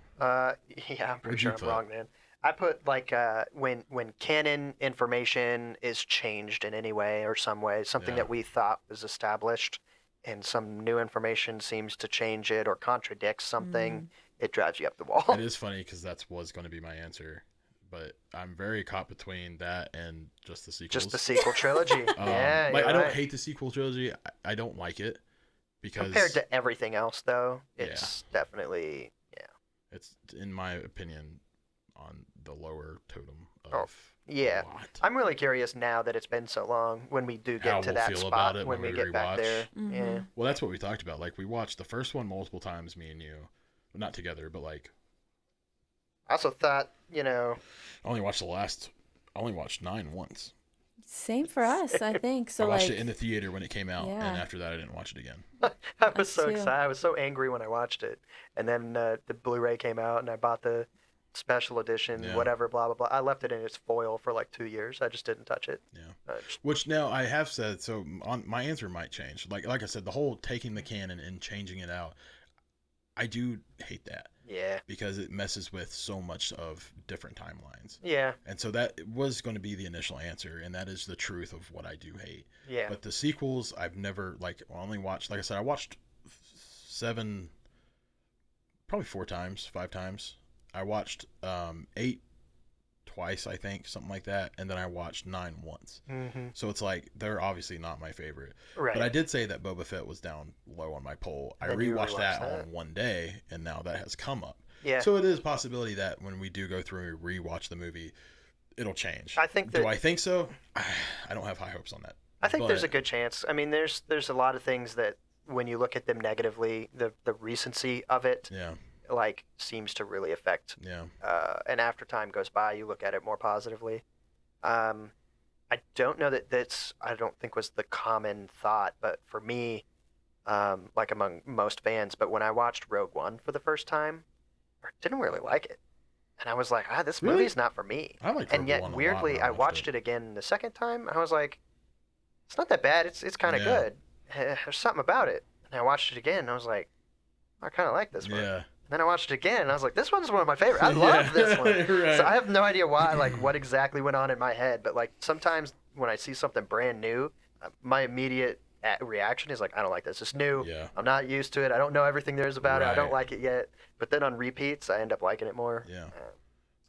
Yeah, I'm pretty sure I'm wrong, man. I put like when canon information is changed in any way or some way, something that we thought was established, and some new information seems to change it or contradicts something, it drives you up the wall. It is funny because was going to be my answer, but I'm very caught between that and just the sequels. Just the sequel trilogy. Yeah, like I don't hate the sequel trilogy. I don't like it because compared to everything else, though, it's definitely it's in my opinion on the lower totem of. Oh. Yeah, I'm really curious now that it's been so long when we do get to that spot when we get back there. Mm-hmm. Yeah. Well, that's what we talked about. Like we watched the first one multiple times, me and you, not together, but like. I also thought, I only watched 9 once. Same for us, I think. So I watched it in the theater when it came out, and after that, I didn't watch it again. I was so excited. I was so angry when I watched it, and then the Blu-ray came out, and I bought the special edition, whatever, blah blah blah. I left it in its foil for like 2 years. I just didn't touch it. Yeah. Which now I have said. So my answer might change. Like I said, the whole taking the canon and changing it out, I do hate that. Yeah. Because it messes with so much of different timelines. Yeah. And so that was going to be the initial answer, and that is the truth of what I do hate. Yeah. But the sequels, I've never only watched. Like I said, I watched 7, probably 4 times, 5 times. I watched 8 twice, I think, something like that, and then I watched 9 once. Mm-hmm. So it's like they're obviously not my favorite. Right. But I did say that Boba Fett was down low on my poll. I rewatched that on one day, and now that has come up. Yeah. So it is a possibility that when we do go through and rewatch the movie, it'll change. I think that, do I think so? I don't have high hopes on that. I think there's a good chance. I mean, there's a lot of things that when you look at them negatively, the recency of it. Yeah. Like seems to really affect. Yeah. And after time goes by, you look at it more positively. I don't know that's I don't think was the common thought, but for me, like among most fans, but when I watched Rogue One for the first time, I didn't really like it, and I was like, this movie's not for me. I like and yet weirdly, I watched it again the second time, and I was like, it's not that bad. It's kind of good. There's something about it, and I watched it again, and I was like, I kind of like this one. Yeah. Then I watched it again, and I was like, this one's one of my favorites. I love this one. Right. So I have no idea why, like, what exactly went on in my head. But, like, sometimes when I see something brand new, my immediate reaction is like, I don't like this. It's new. Yeah. I'm not used to it. I don't know everything there is about it. I don't like it yet. But then on repeats, I end up liking it more. Yeah.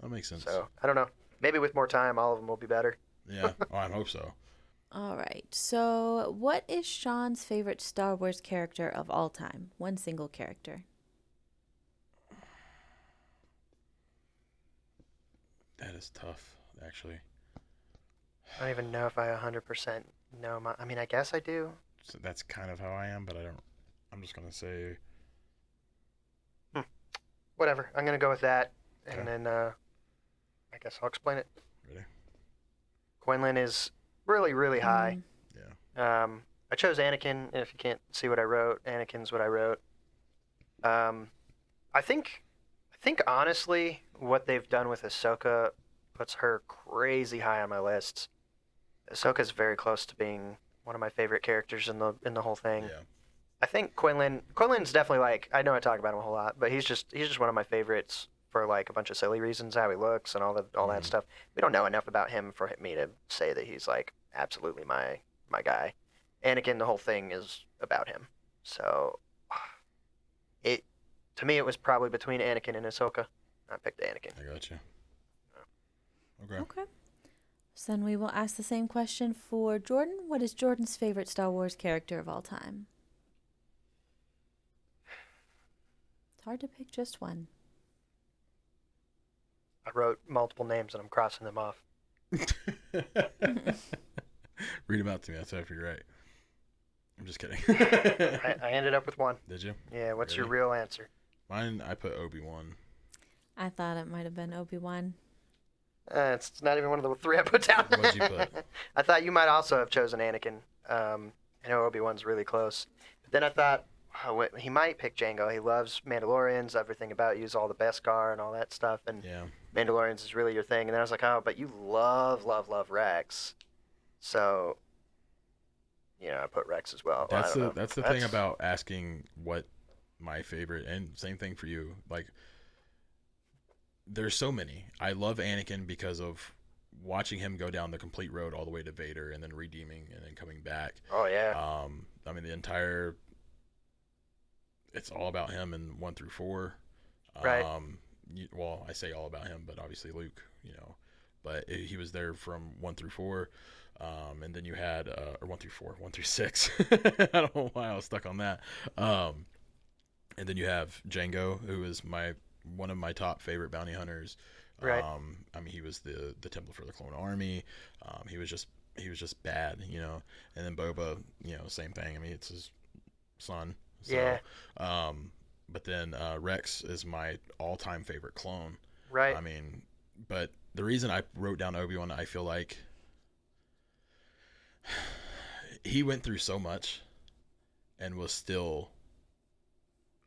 That makes sense. So, I don't know. Maybe with more time, all of them will be better. Yeah. Oh, I hope so. All right. So what is Sean's favorite Star Wars character of all time? One single character. That is tough, actually. I don't even know if I 100% know I mean, I guess I do. So that's kind of how I am, but I don't. I'm just gonna say. Whatever. I'm gonna go with that, and then I guess I'll explain it. Ready? Quinlan is really, really high. Yeah. I chose Anakin, and if you can't see what I wrote, Anakin's what I wrote. I think honestly, what they've done with Ahsoka puts her crazy high on my list. Ahsoka's very close to being one of my favorite characters in the whole thing. Yeah. I think Quinlan's definitely like, I know I talk about him a whole lot, but he's just one of my favorites for like a bunch of silly reasons, how he looks and all that stuff. We don't know enough about him for me to say that he's like absolutely my guy. Anakin, the whole thing is about him. So to me, it was probably between Anakin and Ahsoka. I picked Anakin. I got you. Okay. So then we will ask the same question for Jordan. What is Jordan's favorite Star Wars character of all time? It's hard to pick just one. I wrote multiple names and I'm crossing them off. Read them out to me. That's after you're right. I'm just kidding. I ended up with one. Did you? Yeah. What's your real answer? Mine, I put Obi-Wan. I thought it might have been Obi-Wan. It's not even one of the 3 I put down. What'd you put? I thought you might also have chosen Anakin. I know Obi-Wan's really close. But then I thought he might pick Django. He loves Mandalorians, everything about you is all the Beskar and all that stuff, and Mandalorians is really your thing. And then I was like, oh, but you love Rex, so I put Rex as well. That's the thing about asking what my favorite, and same thing for you. Like, there's so many. I love Anakin because of watching him go down the complete road all the way to Vader and then redeeming and then coming back. Oh yeah. I mean it's all about him in 1 through 4. Right. Well, I say all about him, but obviously Luke, but he was there from 1 through 4. And then you had, or 1 through 4, 1 through 6. I don't know why I was stuck on that. And then you have Django, who is one of my top favorite bounty hunters. Right. I mean, he was the Templar for the Clone Army. He was just bad, And then Boba, same thing. I mean, it's his son. So, yeah. But then Rex is my all-time favorite clone. Right. I mean, but the reason I wrote down Obi-Wan, I feel like he went through so much and was still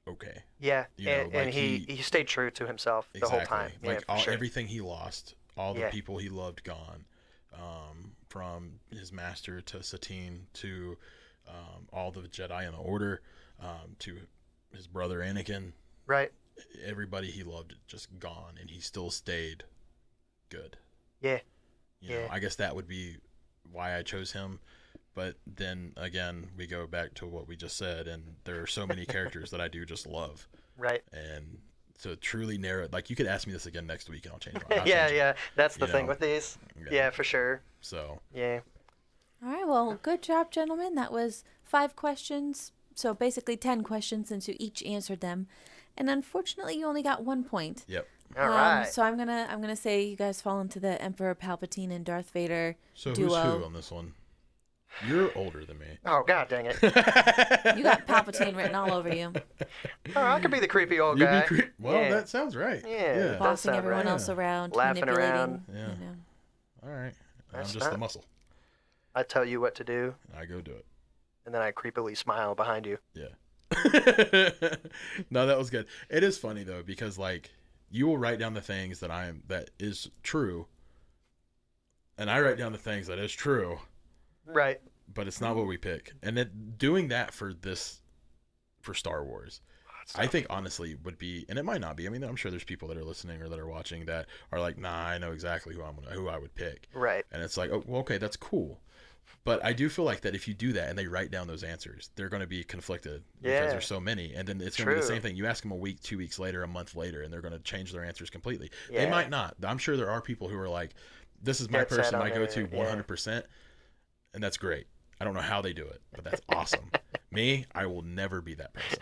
okay. Yeah, and he stayed true to himself the whole time. Like sure. Everything he lost, all the people he loved gone, from his master to Satine to all the Jedi in the Order, to his brother Anakin. Right. Everybody he loved just gone, and he still stayed good. Yeah. I guess that would be why I chose him. But then again, we go back to what we just said, and there are so many characters that I do just love. Right. And to truly narrow it, like, you could ask me this again next week, and I'll change it. Yeah. That's the thing with these. Yeah, for sure. So. Yeah. All right. Well, good job, gentlemen. That was 5 questions. So basically 10 questions since you each answered them. And unfortunately, you only got 1 point. Yep. All right. So I'm gonna say you guys fall into the Emperor Palpatine and Darth Vader duo. Who's who on this one? You're older than me. Oh, god dang it. You got Palpatine written all over you. Oh, I could be the creepy old guy. That sounds right. Yeah. Bossing everyone else around, laughing manipulating. around. Yeah. All right. I'm just the muscle. I tell you what to do. I go do it. And then I creepily smile behind you. Yeah. No, that was good. It is funny though, because like, you will write down the things that is true, and I write down the things that is true. Right. But it's not what we pick. And then doing that for Star Wars, I think honestly would be, and it might not be. I mean, I'm sure there's people that are listening or that are watching that are like, nah, I know exactly who I would pick. Right. And it's like, oh, well, okay, that's cool. But I do feel like that if you do that and they write down those answers, they're going to be conflicted because there's so many. And then it's going to be the same thing. You ask them a week, 2 weeks later, a month later, and they're going to change their answers completely. Yeah. They might not. I'm sure there are people who are like, this is my person, my go-to 100%. And that's great. I don't know how they do it, but that's awesome. Me, I will never be that person.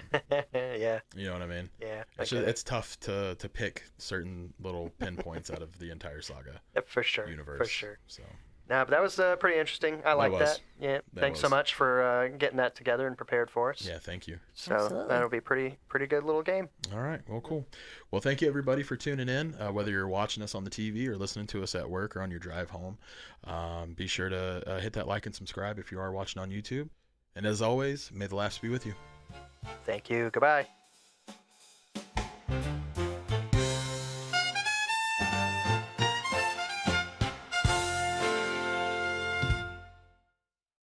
Yeah. You know what I mean? Yeah. It's tough to pick certain little pinpoints out of the entire saga. For sure. Universe. For sure. So. No, but that was pretty interesting. I like that. Yeah. Thanks so much for getting that together and prepared for us. Yeah, thank you. So Absolutely. that'll be pretty good little game. All right. Well, cool. Well, thank you everybody for tuning in. Whether you're watching us on the TV or listening to us at work or on your drive home, be sure to hit that like and subscribe if you are watching on YouTube. And as always, may the laughs be with you. Thank you. Goodbye.